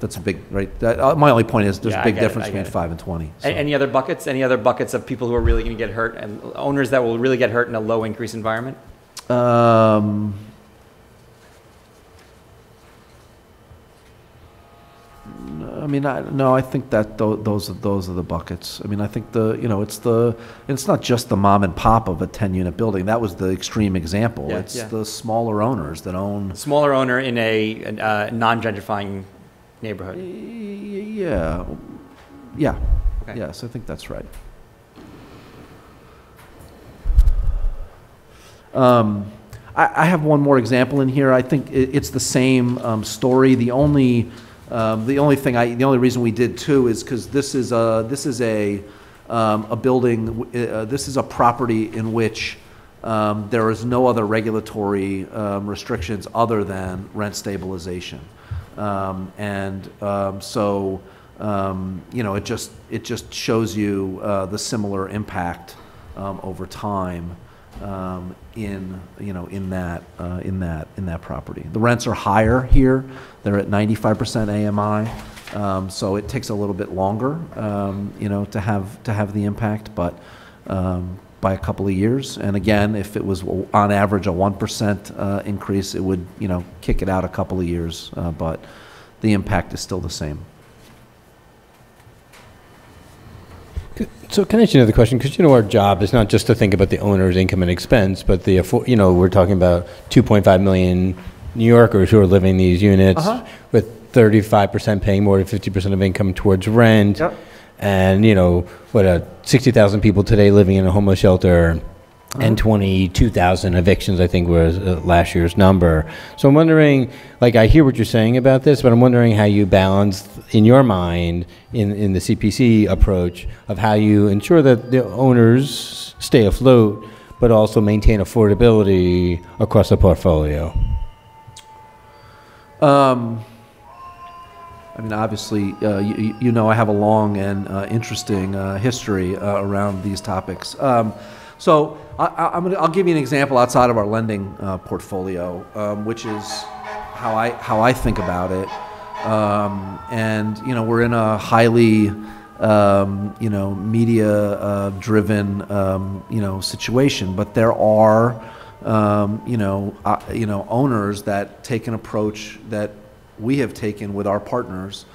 Speaker 2: That's a big, right? My only point is there's a big difference between
Speaker 4: it.
Speaker 2: 5 and 20. So.
Speaker 4: Any other buckets? Any other buckets of people who are really going to get hurt and owners that will really get hurt in a low increase environment?
Speaker 2: I mean, I think that those are the buckets. I mean, I think it's not just the mom and pop of a 10-unit building. That was the extreme example.
Speaker 4: Yeah,
Speaker 2: it's the smaller owners that own.
Speaker 4: Smaller owner in a non-gentrifying neighborhood.
Speaker 2: Yeah. Okay. Yes, I think that's right. I have one more example in here. I think it's the same story. The only reason we did two is because this is a building. This is a property in which there is no other regulatory restrictions other than rent stabilization, so it just shows you the similar impact over time. In that property. The rents are higher here. They're at 95% AMI, so it takes a little bit longer, to have the impact, but by a couple of years. And again, if it was on average a 1% increase, it would kick it out a couple of years, but the impact is still the same.
Speaker 3: So can I ask you another question? Because, our job is not just to think about the owner's income and expense, but we're talking about 2.5 million New Yorkers who are living in these units with 35% paying more than 50% of income towards rent.
Speaker 2: Yep.
Speaker 3: And, 60,000 people today living in a homeless shelter and 22,000 evictions, I think, was last year's number. So I'm wondering, I hear what you're saying about this, but I'm wondering how you balance, in your mind, in the CPC approach, of how you ensure that the owners stay afloat, but also maintain affordability across the portfolio.
Speaker 2: Obviously, I have a long and interesting history around these topics. So I'll give you an example outside of our lending portfolio, which is how I think about it. We're in a highly media driven situation, but there are owners that take an approach that we have taken with our partners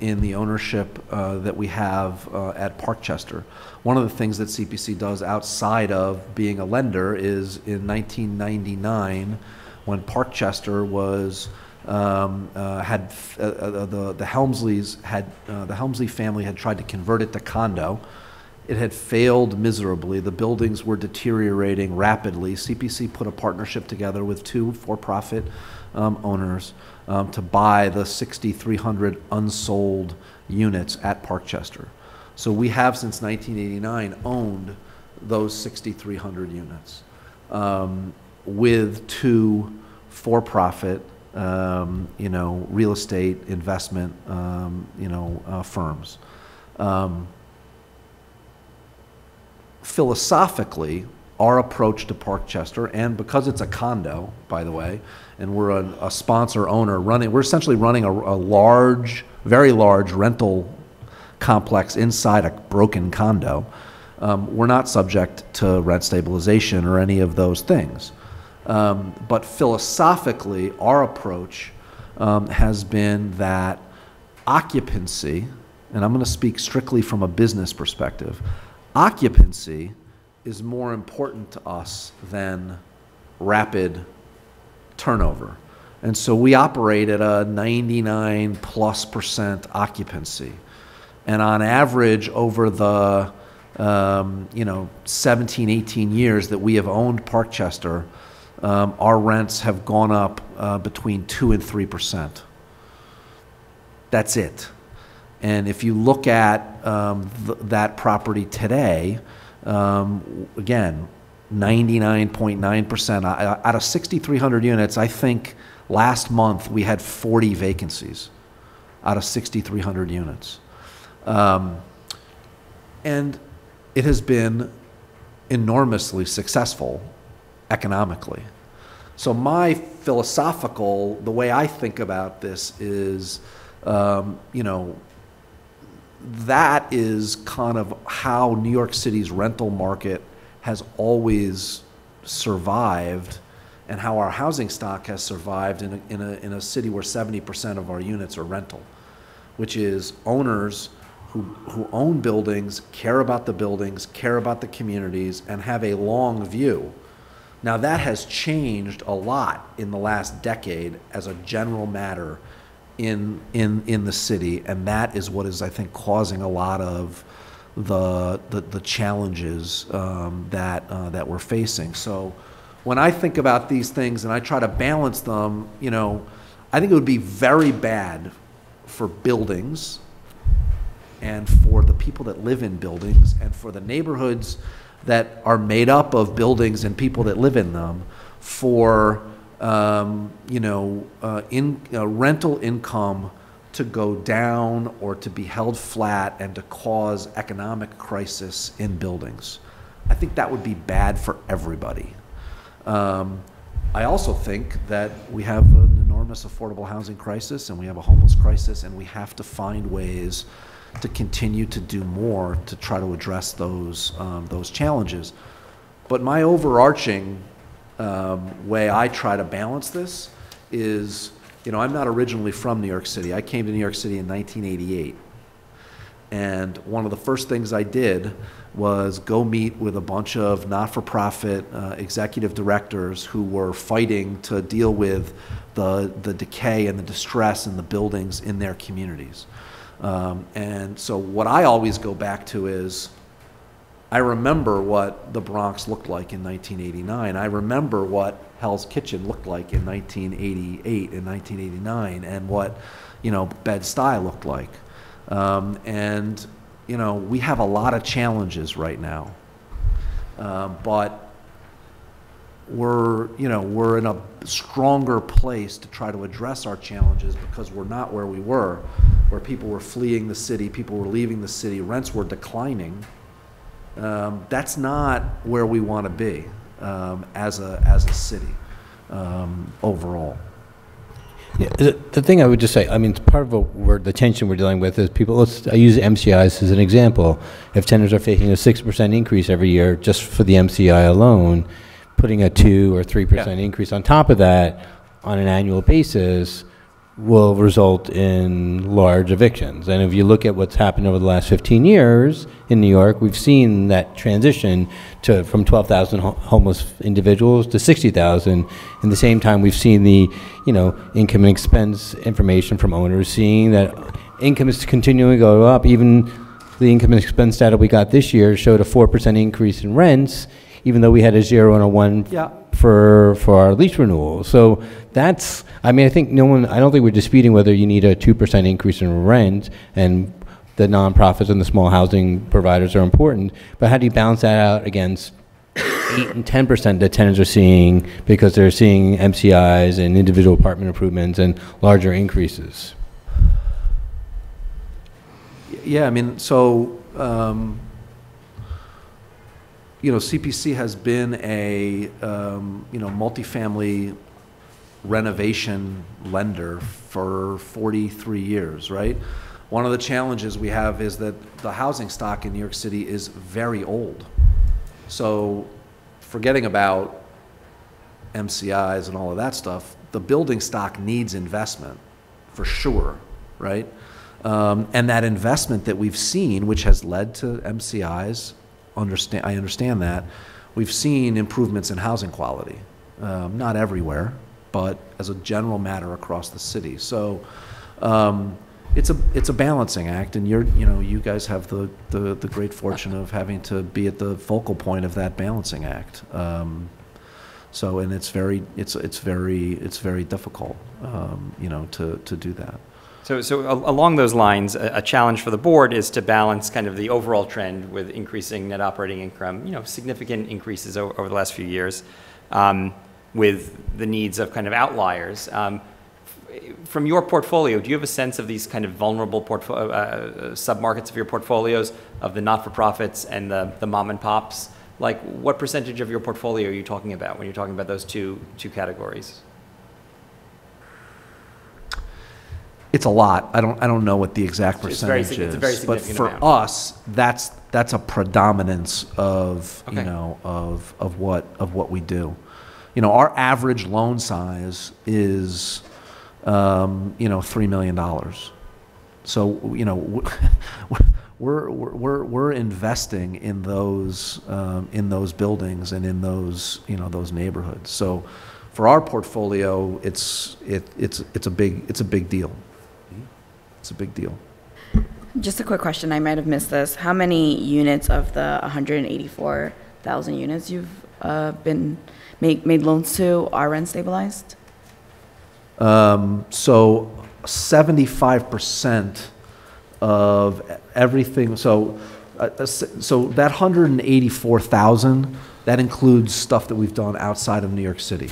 Speaker 2: in the ownership that we have at Parkchester. One of the things that CPC does outside of being a lender is in 1999, when Parkchester was the Helmsley family had tried to convert it to condo. It had failed miserably. The buildings were deteriorating rapidly. CPC put a partnership together with two for-profit owners to buy the 6,300 unsold units at Parkchester. So we have, since 1989, owned those 6,300 units with two for-profit, real estate investment, firms. Philosophically, our approach to Parkchester, and because it's a condo, by the way, and we're a sponsor owner we're essentially running a large, very large rental complex inside a broken condo. We're not subject to rent stabilization or any of those things. But philosophically, our approach has been that occupancy, and I'm going to speak strictly from a business perspective, occupancy is more important to us than rapid turnover. And so we operate at a 99+% occupancy. And on average, over the 17, 18 years that we have owned Parkchester, our rents have gone up between 2 and 3%. That's it. And if you look at that property today, again, 99.9%. Out of 6,300 units, I think last month we had 40 vacancies out of 6,300 units. And it has been enormously successful economically. So my philosophical, the way I think about this is, that is kind of how New York City's rental market has always survived, and how our housing stock has survived in a city where 70% of our units are rental, which is owners who own buildings, care about the buildings, care about the communities, and have a long view. Now that has changed a lot in the last decade as a general matter in the city, and that is what is, I think, causing a lot of the challenges that we're facing. So when I think about these things and I try to balance them, I think it would be very bad for buildings and for the people that live in buildings and for the neighborhoods that are made up of buildings and people that live in them for rental income to go down or to be held flat and to cause economic crisis in buildings. I think that would be bad for everybody. I also think that we have an enormous affordable housing crisis and we have a homeless crisis, and we have to find ways to continue to do more to try to address those challenges. But my overarching way I try to balance this is, I'm not originally from New York City. I came to New York City in 1988. And one of the first things I did was go meet with a bunch of not-for-profit executive directors who were fighting to deal with the decay and the distress in the buildings in their communities. And so what I always go back to is, I remember what the Bronx looked like in 1989. I remember what Hell's Kitchen looked like in 1988 and 1989, and what, Bed-Stuy looked like. And, we have a lot of challenges right now. But we're in a stronger place to try to address our challenges, because we're not where we were, where people were fleeing the city, people were leaving the city, rents were declining. That's not where we want to be as a city overall.
Speaker 3: Yeah, the thing I would just say, I mean, part of the tension we're dealing with is people, I use MCIs as an example. If tenants are facing a 6% increase every year just for the MCI alone, putting a 2 or 3% increase on top of that on an annual basis will result in large evictions. And if you look at what's happened over the last 15 years in New York, we've seen that transition from 12,000 homeless individuals to 60,000. In the same time, we've seen the, income and expense information from owners seeing that income is continuing to go up. Even the income and expense data we got this year showed a 4% increase in rents, even though we had a 0 and a 1 for our lease renewal. So that's, I think I don't think we're disputing whether you need a 2% increase in rent, and the nonprofits and the small housing providers are important, but how do you balance that out against 8 and 10% that tenants are seeing because they're seeing MCIs and individual apartment improvements and larger increases?
Speaker 2: Yeah, CPC has been a, multifamily renovation lender for 43 years, right? One of the challenges we have is that the housing stock in New York City is very old. So forgetting about MCIs and all of that stuff, the building stock needs investment for sure, right? And that investment that we've seen, which has led to MCIs, I understand that. We've seen improvements in housing quality, not everywhere, but as a general matter across the city. So it's a balancing act, and you guys have the great fortune of having to be at the focal point of that balancing act. So, and it's very difficult, to do that.
Speaker 4: So along those lines, a challenge for the board is to balance kind of the overall trend with increasing net operating income, significant increases over the last few years, with the needs of kind of outliers. From your portfolio, do you have a sense of these kind of vulnerable submarkets of your portfolios, of the not-for-profits and the mom and pops? Like, what percentage of your portfolio are you talking about when you're talking about those two categories?
Speaker 2: It's a lot. I don't know what the exact percentage is, but for us, that's a predominance of of what we do. Our average loan size is $3 million. So we're investing in those buildings and in those neighborhoods. So for our portfolio, it's a big deal. It's a big deal.
Speaker 8: Just a quick question, I might have missed this. How many units of the 184,000 units you've made loans to are rent stabilized?
Speaker 2: So 75% of everything, so that 184,000, that includes stuff that we've done outside of New York City.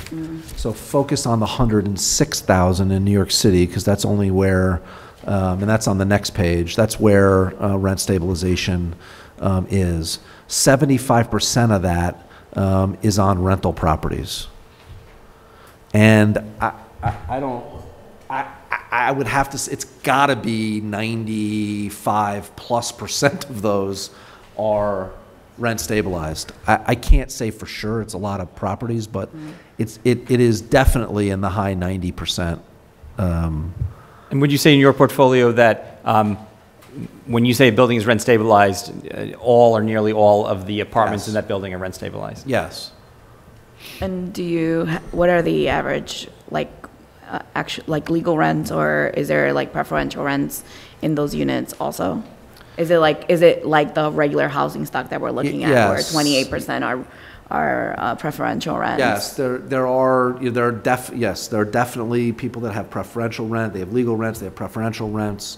Speaker 2: So focus on the 106,000 in New York City, because that's only where, and that's on the next page, that's where rent stabilization is. 75% of that is on rental properties. And I would have to, it's gotta be 95+% of those are rent stabilized. I can't say for sure, it's a lot of properties, but it is definitely in the high 90%.
Speaker 4: And would you say in your portfolio that when you say a building is rent stabilized, all or nearly all of the apartments
Speaker 2: Yes.
Speaker 4: in that building are rent stabilized?
Speaker 2: Yes.
Speaker 8: And what are the average, like legal rents, or is there like preferential rents in those units also? Is it like the regular housing stock that we're looking at, where
Speaker 2: Yes.
Speaker 8: 28% are preferential rents?
Speaker 2: Yes, there are definitely people that have preferential rent. They have legal rents. They have preferential rents.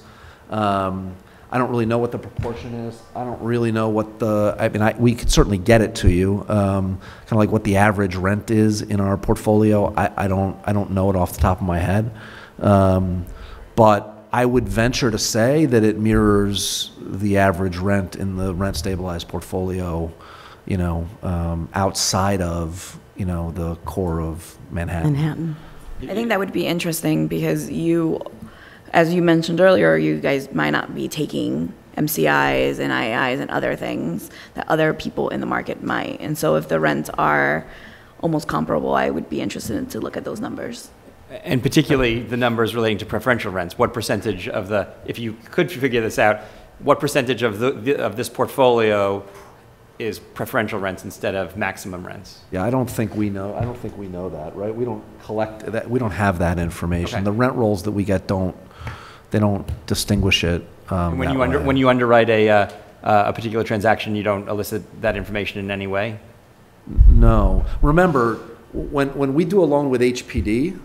Speaker 2: I don't really know what the proportion is. I don't really know what we could certainly get it to you, kind of like what the average rent is in our portfolio. I don't know it off the top of my head, but I would venture to say that it mirrors the average rent in the rent stabilized portfolio, outside of, the core of Manhattan.
Speaker 8: I think that would be interesting because as you mentioned earlier, you guys might not be taking MCIs and IIs and other things that other people in the market might. And so if the rents are almost comparable, I would be interested to look at those numbers.
Speaker 4: And particularly the numbers relating to preferential rents. What percentage of if you could figure this out, what percentage of this portfolio is preferential rents instead of maximum rents?
Speaker 2: Yeah, I don't think we know that, right? We don't collect that. We don't have that information.
Speaker 4: Okay.
Speaker 2: The rent rolls that we get don't distinguish it.
Speaker 4: When you underwrite a particular transaction, you don't elicit that information in any way?
Speaker 2: No. Remember, when we do a loan with HPD,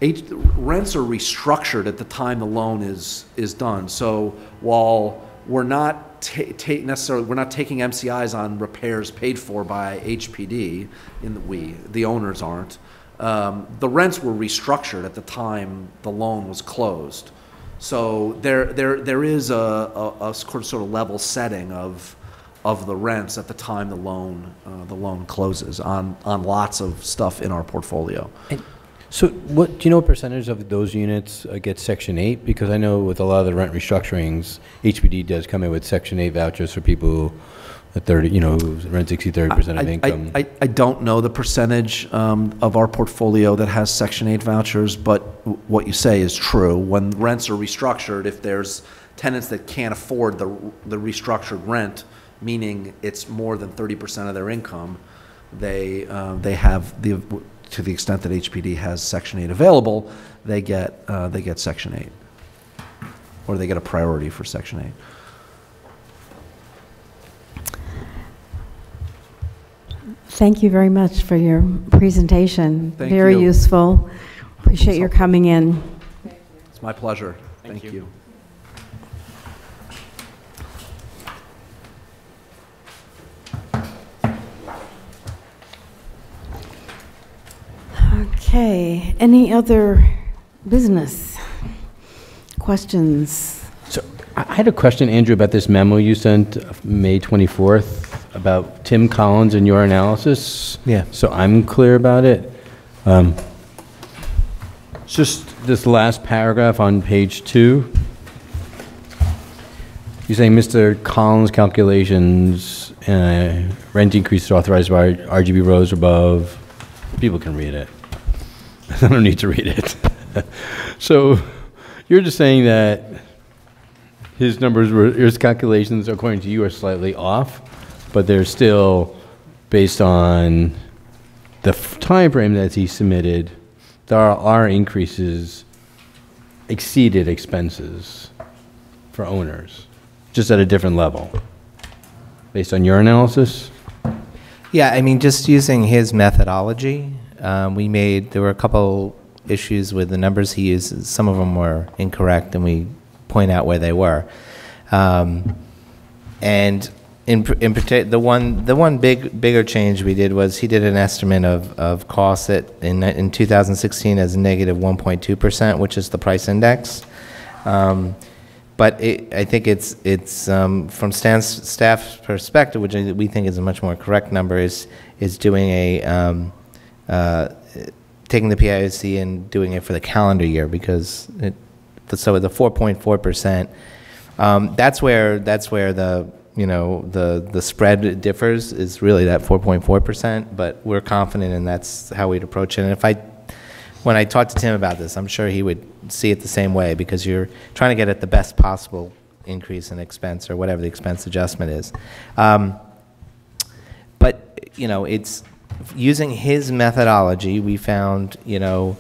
Speaker 2: rents are restructured at the time the loan is done. So while we're not we're not taking MCIs on repairs paid for by HPD, the owners aren't. The rents were restructured at the time the loan was closed. So there is a sort of level setting of the rents at the time the loan closes on lots of stuff in our portfolio.
Speaker 3: So do you know what percentage of those units get Section 8? Because I know with a lot of the rent restructurings, HPD does come in with Section 8 vouchers for people at 30, who rent exceed 30% of income.
Speaker 2: I don't know the percentage of our portfolio that has Section 8 vouchers, but what you say is true. When rents are restructured, if there's tenants that can't afford the restructured rent, meaning it's more than 30% of their income, they have to the extent that HPD has Section 8 available, they get Section 8, or they get a priority for Section 8.
Speaker 1: Thank you very much for your presentation.
Speaker 2: Thank
Speaker 1: Very
Speaker 2: you.
Speaker 1: useful. Appreciate your coming in.
Speaker 2: It's my pleasure. Thank you.
Speaker 1: Okay, any other business? Questions?
Speaker 3: So I had a question, Andrew, about this memo you sent May 24th about Tim Collins and your analysis.
Speaker 6: Yeah.
Speaker 3: So I'm clear about it. Just this last paragraph on page 2. You're saying Mr. Collins' calculations, rent increases authorized by RGB rows above. People can read it. I don't need to read it. So you're just saying that his calculations, according to you, are slightly off, but they're still based on the time frame that he submitted. There are increases exceeded expenses for owners, just at a different level, based on your analysis?
Speaker 6: Yeah, I mean, just using his methodology, there were a couple issues with the numbers he used. Some of them were incorrect, and we point out where they were. And in particular, the one bigger change we did was he did an estimate of costs in 2016 as negative 1.2%, which is the price index. But I think it's from staff's perspective, which we think is a much more correct number, is doing taking the PIOC and doing it for the calendar year, because so the 4.4%, that's where the spread differs, is really that 4.4%. But we're confident, and that's how we'd approach it. And when I talked to Tim about this, I'm sure he would see it the same way, because you're trying to get at the best possible increase in expense or whatever the expense adjustment is. But, you know, it's using his methodology, we found, you know,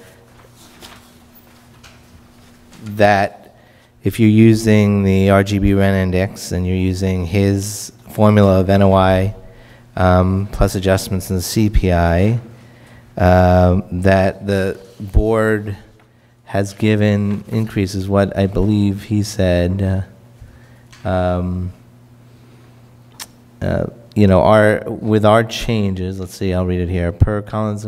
Speaker 6: that if you're using the RGB rent index and you're using his formula of NOI plus adjustments in the CPI, that the board has given increases, what I believe he said, you know, with our changes, let's see, I'll read it here, per Collins.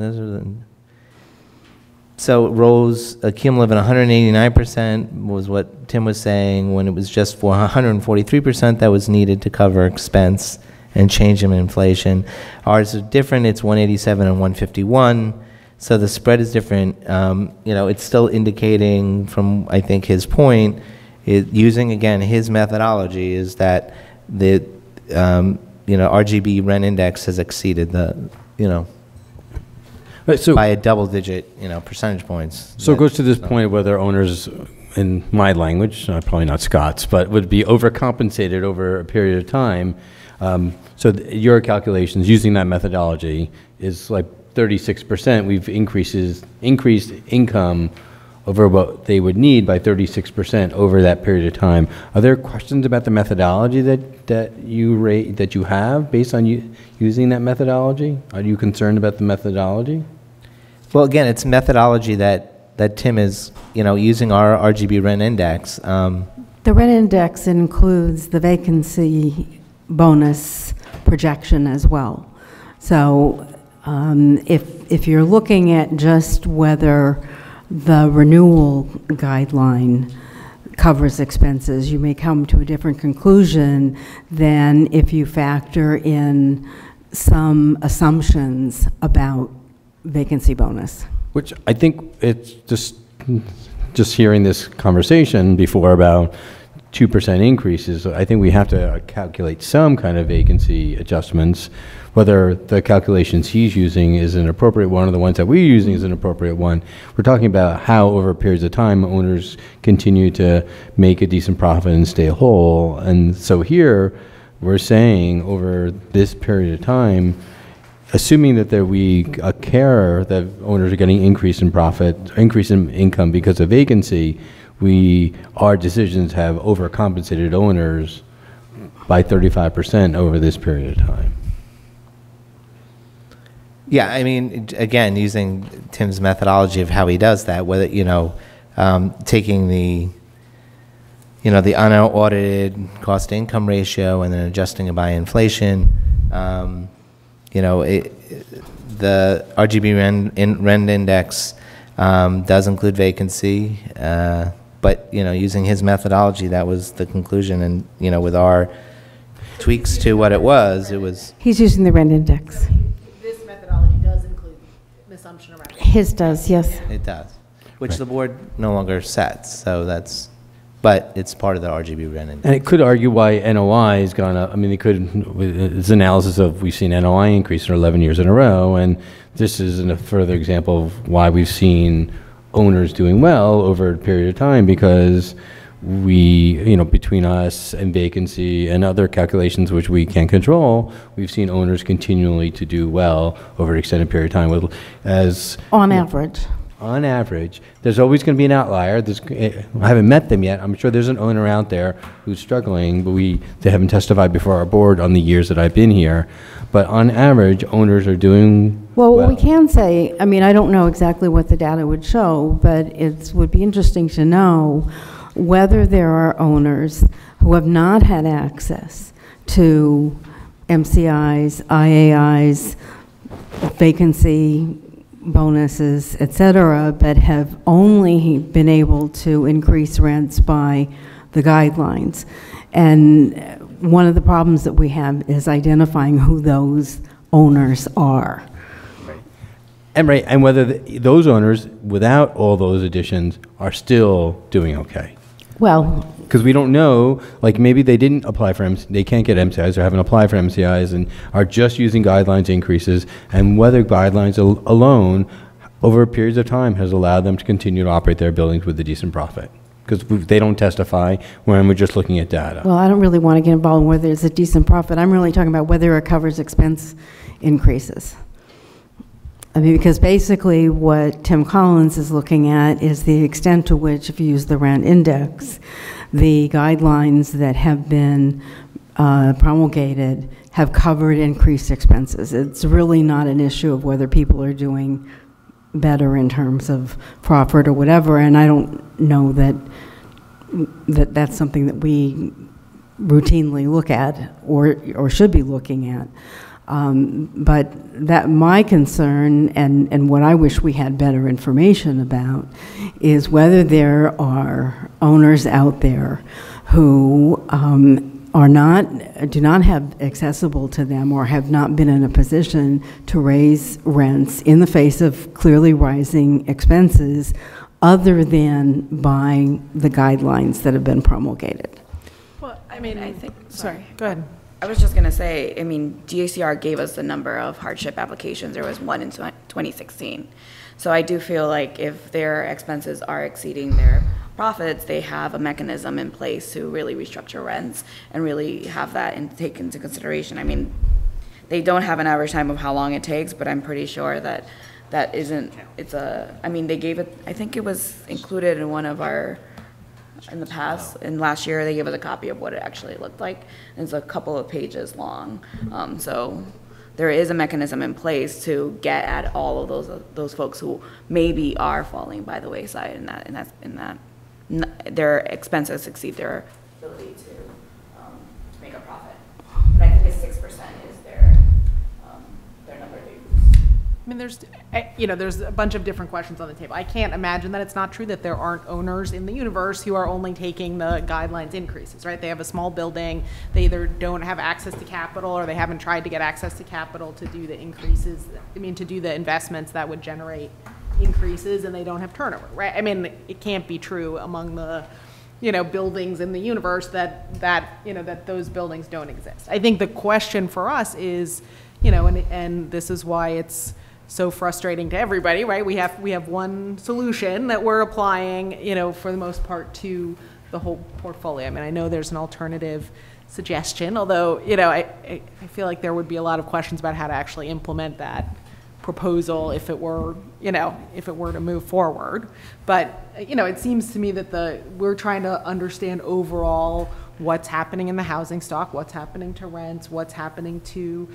Speaker 6: So it rose a cumulative 189% was what Tim was saying, when it was just for 143% that was needed to cover expense and change in inflation. Ours is different, it's 187 and 151. So the spread is different. You know, it's still indicating from, I think, his point, using, again, his methodology, is that the, you know, RGB rent index has exceeded the, you know,
Speaker 3: Right, so,
Speaker 6: by a double-digit, you know, percentage points.
Speaker 3: so it goes to this point of whether owners, in my language, probably not Scott's, but would be overcompensated over a period of time. So your calculations using that methodology is like 36%. We've increased income over what they would need by 36% over that period of time. Are there questions about the methodology that you have based on using that methodology? Are you concerned about the methodology?
Speaker 6: Well, again, it's methodology that Tim is, you know, using our RGB rent index.
Speaker 1: The rent index includes the vacancy bonus projection as well. So if you're looking at just whether the renewal guideline covers expenses, you may come to a different conclusion than if you factor in some assumptions about vacancy bonus.
Speaker 3: Which I think it's just hearing this conversation before about 2% increases, I think we have to calculate some kind of vacancy adjustments. Whether the calculations he's using is an appropriate one or the ones that we're using is an appropriate one. We're talking about how over periods of time owners continue to make a decent profit and stay whole. And so here we're saying over this period of time, assuming that we care that owners are getting increase in profit, increase in income because of vacancy, our decisions have overcompensated owners by 35% over this period of time.
Speaker 6: Yeah, I mean, again, using Tim's methodology of how he does that, whether, you know, taking the, you know, the unaudited cost-to-income ratio and then adjusting it by inflation, you know, the RGB rent index does include vacancy, but, you know, using his methodology, that was the conclusion. And, you know, with our tweaks to what it was.
Speaker 1: He's using the rent index.
Speaker 5: This methodology does include an assumption around it.
Speaker 1: His does, yes.
Speaker 6: It does, which the board no longer sets, so that's, but it's part of the RGB rent index.
Speaker 3: And it could argue why NOI has gone up. I mean, it's analysis of, we've seen NOI increase for 11 years in a row, and this is a further example of why we've seen owners doing well over a period of time, because you know, between us and vacancy and other calculations which we can't control, we've seen owners continually to do well over an extended period of time.
Speaker 1: On average.
Speaker 3: On average, there's always going to be an outlier. I haven't met them yet. I'm sure there's an owner out there who's struggling, but they haven't testified before our board on the years that I've been here. But on average, owners are doing well.
Speaker 1: What we can say, I mean, I don't know exactly what the data would show, but it would be interesting to know whether there are owners who have not had access to MCIs, IAIs, vacancy bonuses, et cetera, but have only been able to increase rents by the guidelines. And one of the problems that we have is identifying who those owners are.
Speaker 3: And whether those owners, without all those additions, are still doing okay.
Speaker 1: Well,
Speaker 3: because we don't know, like maybe they didn't apply for they can't get MCIs or haven't applied for MCIs and are just using guidelines increases, and whether guidelines alone over periods of time has allowed them to continue to operate their buildings with a decent profit. Because they don't testify when we're just looking at data.
Speaker 1: Well, I don't really want to get involved in whether it's a decent profit. I'm really talking about whether it covers expense increases. I mean, because basically what Tim Collins is looking at is the extent to which, if you use the rent index, the guidelines that have been promulgated have covered increased expenses. It's really not an issue of whether people are doing better in terms of profit or whatever, and I don't know that that's something that we routinely look at or should be looking at. But that my concern and what I wish we had better information about is whether there are owners out there who do not have accessible to them or have not been in a position to raise rents in the face of clearly rising expenses other than by the guidelines that have been promulgated.
Speaker 5: Well, I mean,
Speaker 8: I think,
Speaker 5: sorry, go ahead.
Speaker 8: I was just going to say, I mean, DACR gave us the number of hardship applications. There was one in 2016. So I do feel like if their expenses are exceeding their profits, they have a mechanism in place to really restructure rents and really have that and take into consideration. I mean, they don't have an average time of how long it takes, but I'm pretty sure that that isn't, I mean, they gave it, I think it was included in one of our, in the past, and last year they gave us a copy of what it actually looked like. It's a couple of pages long. So there is a mechanism in place to get at all of those folks who maybe are falling by the wayside in that their expenses exceed their ability to make a profit. But I think it's 6% is their number they use.
Speaker 5: I mean, there's a bunch of different questions on the table. I can't imagine that it's not true that there aren't owners in the universe who are only taking the guidelines increases, right? They have a small building, they either don't have access to capital or they haven't tried to get access to capital to do the increases, to do the investments that would generate increases, and they don't have turnover, right? I mean, it can't be true among the buildings in the universe that those buildings don't exist. I think the question for us is, and this is why it's so frustrating to everybody, right? We have one solution that we're applying, for the most part to the whole portfolio. I mean, I know there's an alternative suggestion, although, I feel like there would be a lot of questions about how to actually implement that proposal if it were to move forward. But, it seems to me that we're trying to understand overall what's happening in the housing stock, what's happening to rents, what's happening to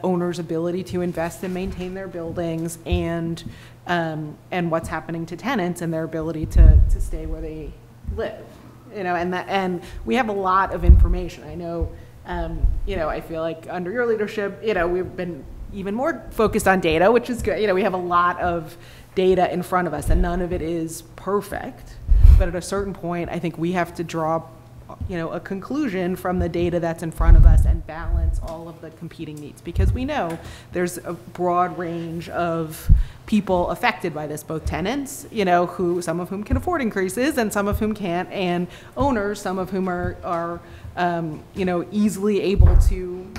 Speaker 5: owners' ability to invest and maintain their buildings, and what's happening to tenants and their ability to stay where they live. And we have a lot of information. I know, I feel like under your leadership, we've been even more focused on data, which is good. We have a lot of data in front of us, and none of it is perfect. But at a certain point, I think we have to draw a conclusion from the data that's in front of us and balance all of the competing needs, because we know there's a broad range of people affected by this, both tenants, some of whom can afford increases and some of whom can't, and owners, some of whom are easily able to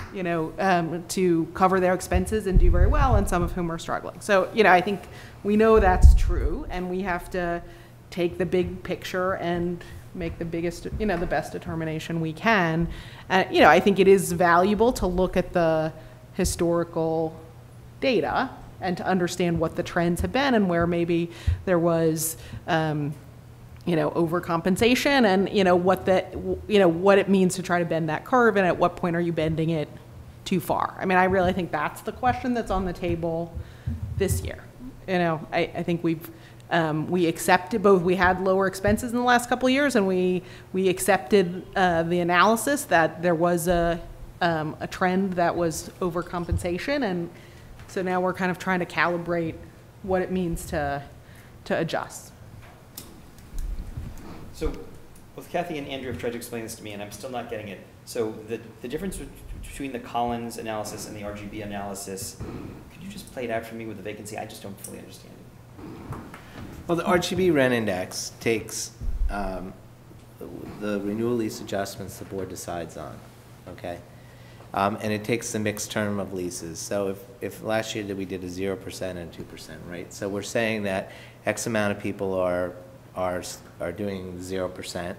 Speaker 5: cover their expenses and do very well, and some of whom are struggling. So, I think we know that's true, and we have to take the big picture and make the best determination we can. I think it is valuable to look at the historical data and to understand what the trends have been and where maybe there was, overcompensation, and what it means to try to bend that curve, and at what point are you bending it too far. I mean, I really think that's the question that's on the table this year. I think we accepted both. We had lower expenses in the last couple of years, and we accepted the analysis that there was a trend that was overcompensation, and so now we're kind of trying to calibrate what it means to adjust.
Speaker 4: So both Kathy and Andrew have tried to explain this to me, and I'm still not getting it. So the difference between the Collins analysis and the RGB analysis, could you just play it out for me with the vacancy? I just don't fully understand it.
Speaker 6: Well, the RGB rent index takes the renewal lease adjustments the board decides on, okay? And it takes the mixed term of leases. So if last year we did a 0% and 2%, right? So we're saying that X amount of people are are doing 0%,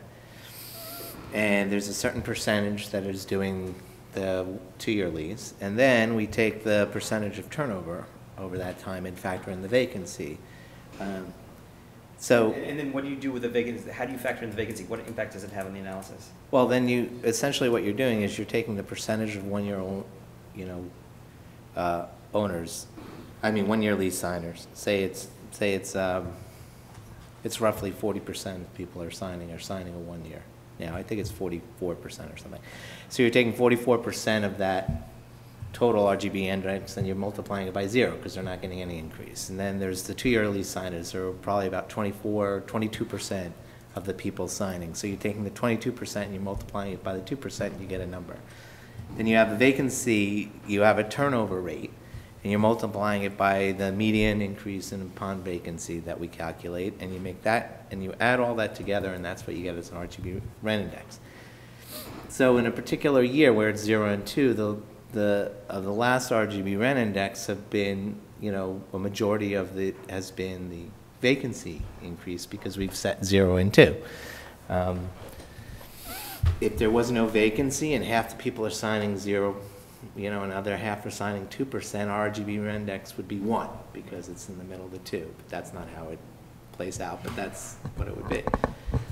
Speaker 6: and there's a certain percentage that is doing the 2-year lease, and then we take the percentage of turnover over that time and factor in the vacancy. So,
Speaker 4: and then what do you do with the vacancy? How do you factor in the vacancy? What impact does it have on the analysis?
Speaker 6: well, then you, essentially what you're doing is you're taking the percentage of one-year, owners, I mean, one-year lease signers. Say it's roughly 40% of people are signing a 1 year. Now, I think it's 44% or something. So you're taking 44% of that total RGB index, and you're multiplying it by 0 because they're not getting any increase. And then there's the 2-year lease signers, there are probably about 22% of the people signing. So you're taking the 22% and you're multiplying it by the 2%, and you get a number. Then you have a vacancy, you have a turnover rate, and you're multiplying it by the median increase in upon vacancy that we calculate, and you make that, and you add all that together, and that's what you get as an RGB rent index. So in a particular year where it's 0 and 2, the last RGB rent index have been, a majority of it has been the vacancy increase because we've set 0 and 2. If there was no vacancy and half the people are signing 0, and other half are signing 2%, our RGB rent index would be 1 because it's in the middle of the 2. But that's not how it plays out, but that's what it would be.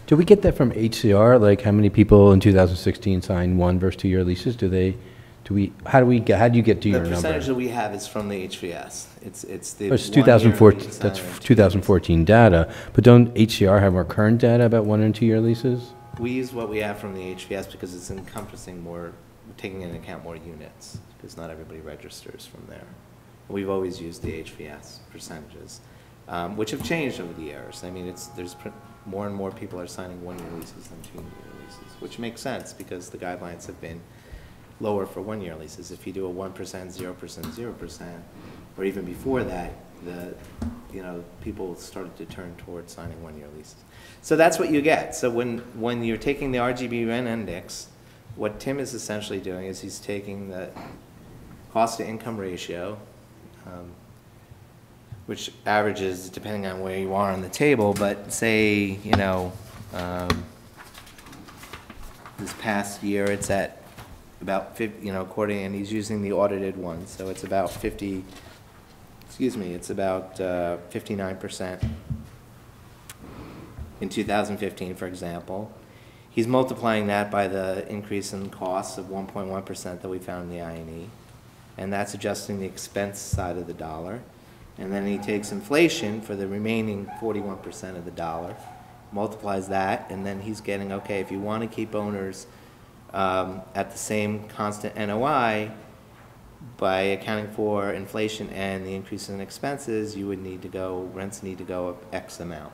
Speaker 3: Do we get that from HCR? Like how many people in 2016 signed 1 versus 2-year leases? How do you get to your number?
Speaker 6: The percentage that we have is from the HVS. It's the
Speaker 3: It's 2014, that's 2014 data, but don't HCR have more current data about 1 and 2-year leases?
Speaker 6: We use what we have from the HVS because it's encompassing more, taking into account more units, because not everybody registers from there. We've always used the HVS percentages, which have changed over the years. I mean, there's more and more people are signing 1-year leases than 2-year leases, which makes sense because the guidelines have been lower for 1-year leases. If you do a 1%, 0%, 0%, or even before that, people started to turn towards signing 1-year leases. So that's what you get. So when you're taking the RGB rent index, what Tim is essentially doing is he's taking the cost to income ratio, which averages, depending on where you are on the table, but say, this past year it's at about 50, according, and he's using the audited one, so it's about 59% in 2015, for example. He's multiplying that by the increase in costs of 1.1% that we found in the INE, and that's adjusting the expense side of the dollar. And then he takes inflation for the remaining 41% of the dollar, multiplies that, and then he's getting, okay, if you want to keep owners at the same constant NOI, by accounting for inflation and the increase in expenses, rents need to go up X amount.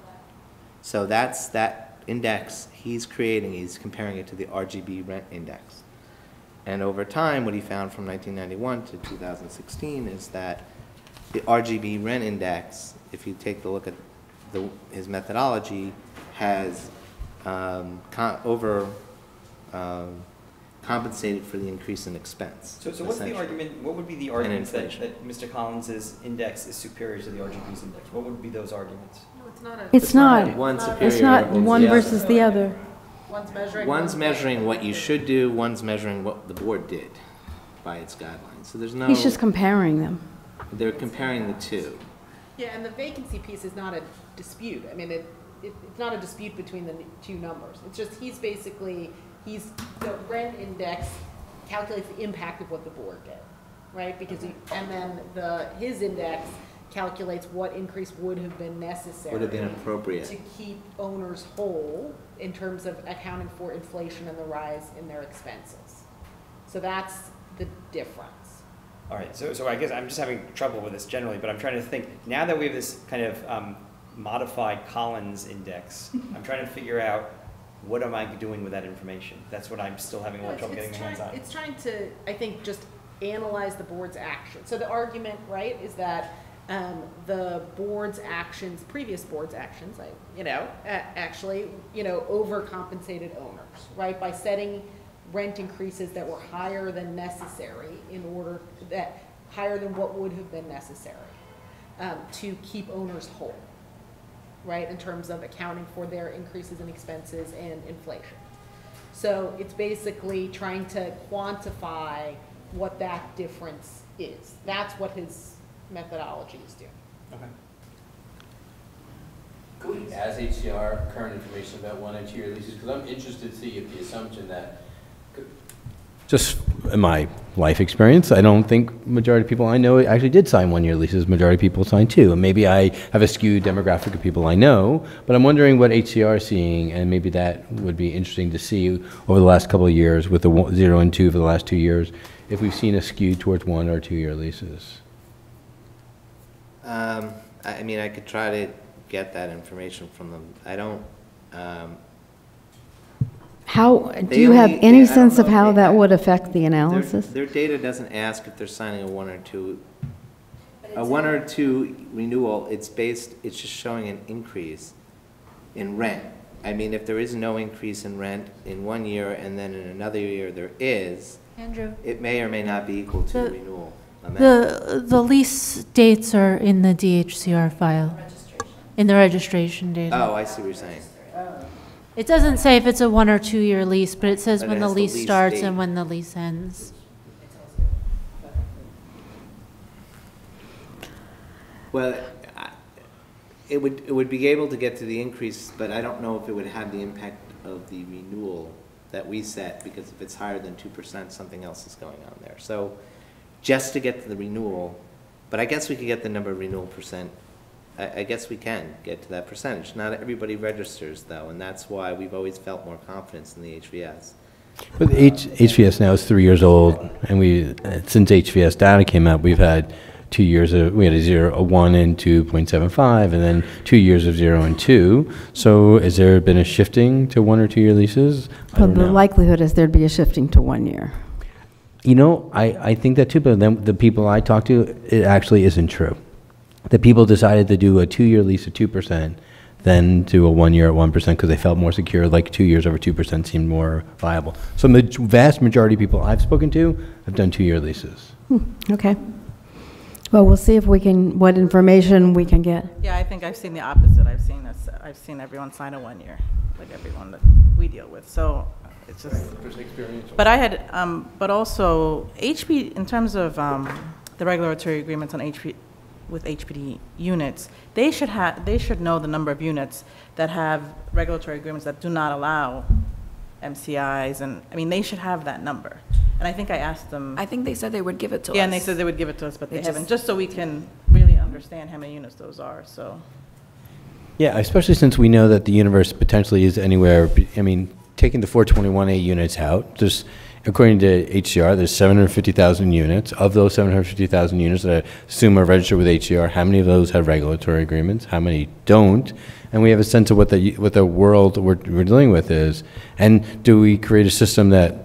Speaker 6: So that's that index he's creating. He's comparing it to the RGB rent index. And over time, what he found from 1991 to 2016 is that the RGB rent index, if you take a look at his methodology, has compensated for the increase in expense.
Speaker 4: So what's the argument? What would be the argument that Mr. Collins's index is superior to the RGB's index? What would be those arguments?
Speaker 5: No, it's not.
Speaker 1: It's not.
Speaker 6: One superior.
Speaker 1: It's not one versus the other.
Speaker 5: One's
Speaker 6: measuring what you should do. One's measuring what the board did by its guidelines. So there's no.
Speaker 1: He's just comparing them.
Speaker 6: They're comparing the two.
Speaker 5: Yeah, and the vacancy piece is not a dispute. I mean, it's not a dispute between the two numbers. It's just the rent index calculates the impact of what the board did, right? Because and then his index calculates what increase would have been necessary.
Speaker 6: Would have been appropriate. To
Speaker 5: keep owners whole in terms of accounting for inflation and the rise in their expenses. So that's the difference.
Speaker 4: All right, so I guess I'm just having trouble with this generally, but I'm trying to think, now that we have this kind of modified Collins index, I'm trying to figure out what am I doing with that information? That's what I'm still having a little trouble getting my hands on.
Speaker 5: It's trying to, I think, just analyze the board's action. So the argument, right, is that the board's actions, previous board's actions, actually, overcompensated owners, right, by setting rent increases that were higher than necessary higher than what would have been necessary to keep owners whole, right, in terms of accounting for their increases in expenses and inflation. So it's basically trying to quantify what that difference is. That's what his methodology is doing.
Speaker 4: Okay.
Speaker 3: Could we ask HCR current information about 1 and 2 year leases? Because I'm interested to see if the assumption that, just in my life experience, I don't think majority of people I know actually did sign 1 year leases. Majority of people signed 2. And maybe I have a skewed demographic of people I know, but I'm wondering what HCR is seeing, and maybe that would be interesting to see over the last couple of years with the 0 and 2 for the last 2 years, if we've seen a skew towards 1 or 2 year leases.
Speaker 6: I mean, I could try to get that information from them. I don't.
Speaker 1: How, do you have any sense of how that would affect the analysis?
Speaker 6: Their data doesn't ask if they're signing a 1 or 2. A 1 or 2 renewal, it's just showing an increase in rent. I mean, if there is no increase in rent in 1 year and then in another year there is,
Speaker 9: Andrew,
Speaker 6: it may or may not be equal to the renewal amount.
Speaker 9: the lease dates are in the DHCR file, in the registration data.
Speaker 6: Oh, I see what you're saying.
Speaker 9: It doesn't say if it's a 1 or 2 year lease, but it says
Speaker 6: But it
Speaker 9: when the
Speaker 6: has the
Speaker 9: lease
Speaker 6: lease
Speaker 9: starts
Speaker 6: date.
Speaker 9: and when the lease ends.
Speaker 6: Well, it would be able to get to the increase, but I don't know if it would have the impact of the renewal that we set, because if it's higher than 2%, something else is going on there. So just to get to the renewal, but I guess we could get the number of renewal percent. I guess we can get to that percentage. Not everybody registers, though, and that's why we've always felt more confidence in the HVS.
Speaker 3: But the HVS now is 3 years old, and since HVS data came out, we've had 2 years of, we had a 1 and 2.75, and then 2 years of 0 and 2. So has there been a shifting to 1 or 2 year leases?
Speaker 1: Well, the likelihood is there'd be a shifting to 1 year.
Speaker 3: You know, I think that too, but then the people I talk to, it actually isn't true. The people decided to do a 2 year lease at 2%, then do a 1 year at 1% because they felt more secure, like 2 years over 2% seemed more viable. So the vast majority of people I've spoken to have done 2 year leases.
Speaker 1: Okay. Well, we'll see if we can, what information we can get.
Speaker 10: Yeah, I think I've seen the opposite. I've seen everyone sign a 1 year, like everyone that we deal with. So it's just.
Speaker 3: There's experience.
Speaker 10: But I had, but also HP in terms of the regulatory agreements on with HPD units, they should know the number of units that have regulatory agreements that do not allow MCIs, and I mean they should have that number. And I think I asked them.
Speaker 8: I think they said they would give it to us.
Speaker 10: Yeah, and they said they would give it to us, but they haven't, just so we can really understand how many units those are, so.
Speaker 3: Yeah, especially since we know that the universe potentially is anywhere, I mean, taking the 421A units out, just according to HCR, there's 750,000 units. Of those 750,000 units that I assume are registered with HCR, how many of those have regulatory agreements? How many don't? And we have a sense of what the world we're dealing with is. And do we create a system that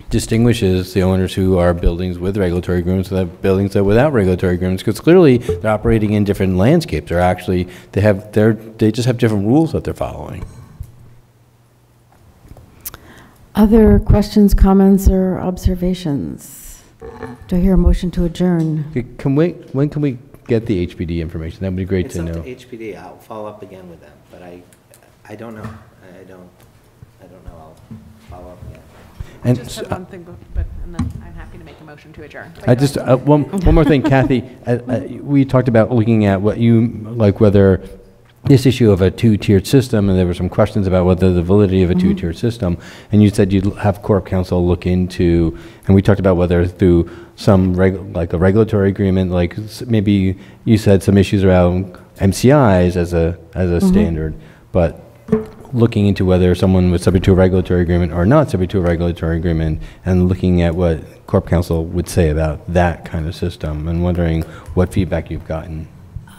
Speaker 3: distinguishes the owners who are buildings with regulatory agreements from the buildings that without regulatory agreements? Because clearly they're operating in different landscapes. They're actually, they just have different rules that they're following.
Speaker 1: Other questions, comments, or observations? Do I hear a motion to adjourn?
Speaker 3: When can we get the HPD information? That would be great to know.
Speaker 6: It's up to HPD. I'll follow up again with them, but I don't know. I don't know. I'll follow up again.
Speaker 5: I just have one thing, and then I'm happy to make a motion to adjourn.
Speaker 3: I just, one more thing, Kathy. We talked about looking at what you, like whether this issue of a two-tiered system, and there were some questions about whether the validity of a two-tiered system, and you said you'd have Corp Counsel look into, and we talked about whether through some, like a regulatory agreement, like maybe you said some issues around MCIs as a standard, but looking into whether someone was subject to a regulatory agreement or not subject to a regulatory agreement, and looking at what Corp Counsel would say about that kind of system, and wondering what feedback you've gotten.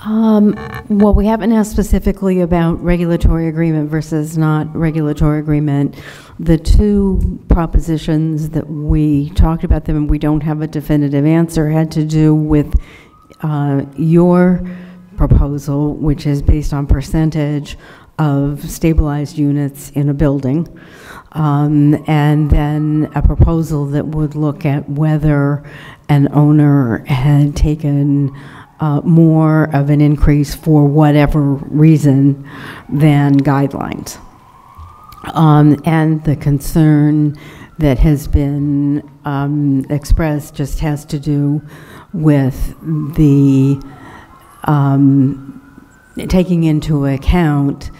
Speaker 1: Well, we haven't asked specifically about regulatory agreement versus not regulatory agreement. The two propositions that we talked about them and we don't have a definitive answer had to do with your proposal, which is based on percentage of stabilized units in a building, and then a proposal that would look at whether an owner had taken more of an increase for whatever reason than guidelines. And the concern that has been expressed just has to do with the taking into account,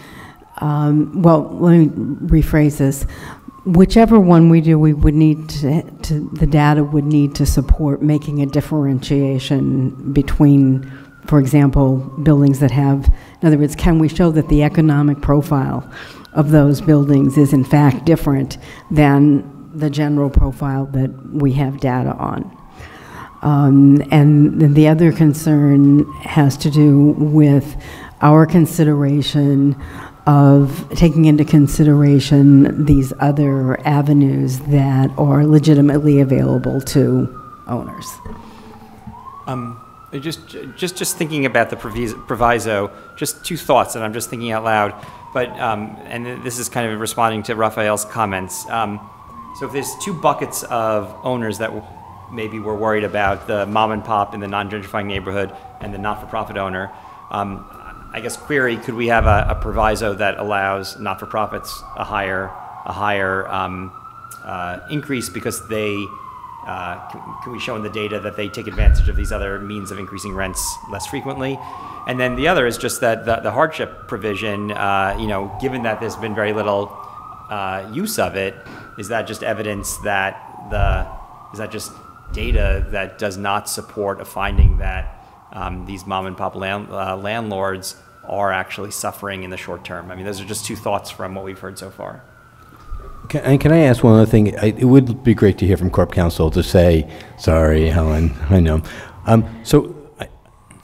Speaker 1: well, let me rephrase this. Whichever one we do, we would need the data would need to support making a differentiation between, for example, buildings that have, in other words, can we show that the economic profile of those buildings is in fact different than the general profile that we have data on? And then the other concern has to do with our consideration of taking into consideration these other avenues that are legitimately available to owners.
Speaker 4: Just thinking about the proviso, just two thoughts, and I'm just thinking out loud, but, and this is kind of responding to Rafael's comments. So if there's two buckets of owners that maybe we're worried about, the mom and pop in the non-gentrifying neighborhood and the not-for-profit owner, I guess query, could we have a proviso that allows not-for-profits a higher increase because they, can we show in the data that they take advantage of these other means of increasing rents less frequently? And then the other is just that the hardship provision, you know, given that there's been very little use of it, is that just evidence that is that just data that does not support a finding that these mom and pop landlords are actually suffering in the short term? I mean, those are just two thoughts from what we've heard so far.
Speaker 3: Can I ask one other thing? It would be great to hear from Corp Counsel to say, sorry, Helen, I know.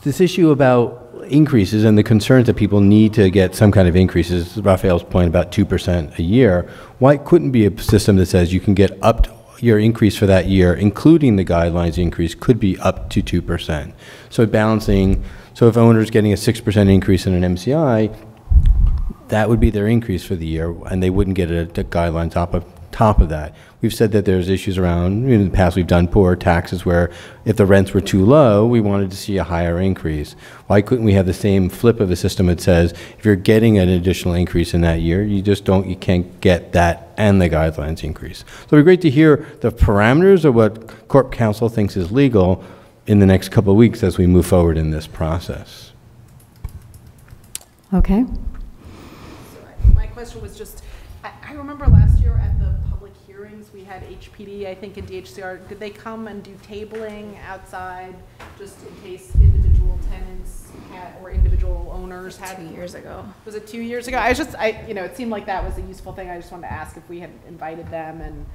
Speaker 3: This issue about increases and the concerns that people need to get some kind of increases, Rafael's point about 2% a year, why couldn't be a system that says you can get up to your increase for that year, including the guidelines increase, could be up to 2%. So balancing, so if owners getting a 6% increase in an MCI, that would be their increase for the year, and they wouldn't get a guideline top of that. We've said that there's issues around, in the past we've done poor taxes where if the rents were too low, we wanted to see a higher increase. Why couldn't we have the same flip of a system that says if you're getting an additional increase in that year, you can't get that and the guidelines increase. So it'd be great to hear the parameters of what Corp Counsel thinks is legal in the next couple of weeks as we move forward in this process.
Speaker 1: Okay.
Speaker 5: My question was just, I remember last year at the public hearings, we had HPD, I think, and DHCR. Did they come and do tabling outside just in case individual tenants had, or individual owners had?
Speaker 8: 2 years ago. Was
Speaker 5: it 2 years ago? It seemed like that was a useful thing. I just wanted to ask if we had invited them and.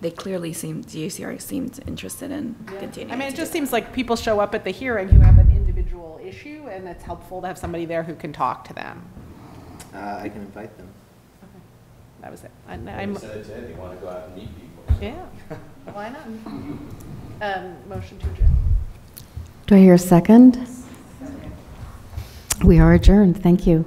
Speaker 8: They clearly DHCR seemed interested in continuing.
Speaker 5: I mean, it just seems like people show up at the hearing who have an individual issue, and it's helpful to have somebody there who can talk to them.
Speaker 6: I can invite them.
Speaker 5: Okay. That was it.
Speaker 3: They want to go out and meet people.
Speaker 5: Yeah. Why not? Motion to adjourn.
Speaker 1: Do I hear a second? We are adjourned. Thank you.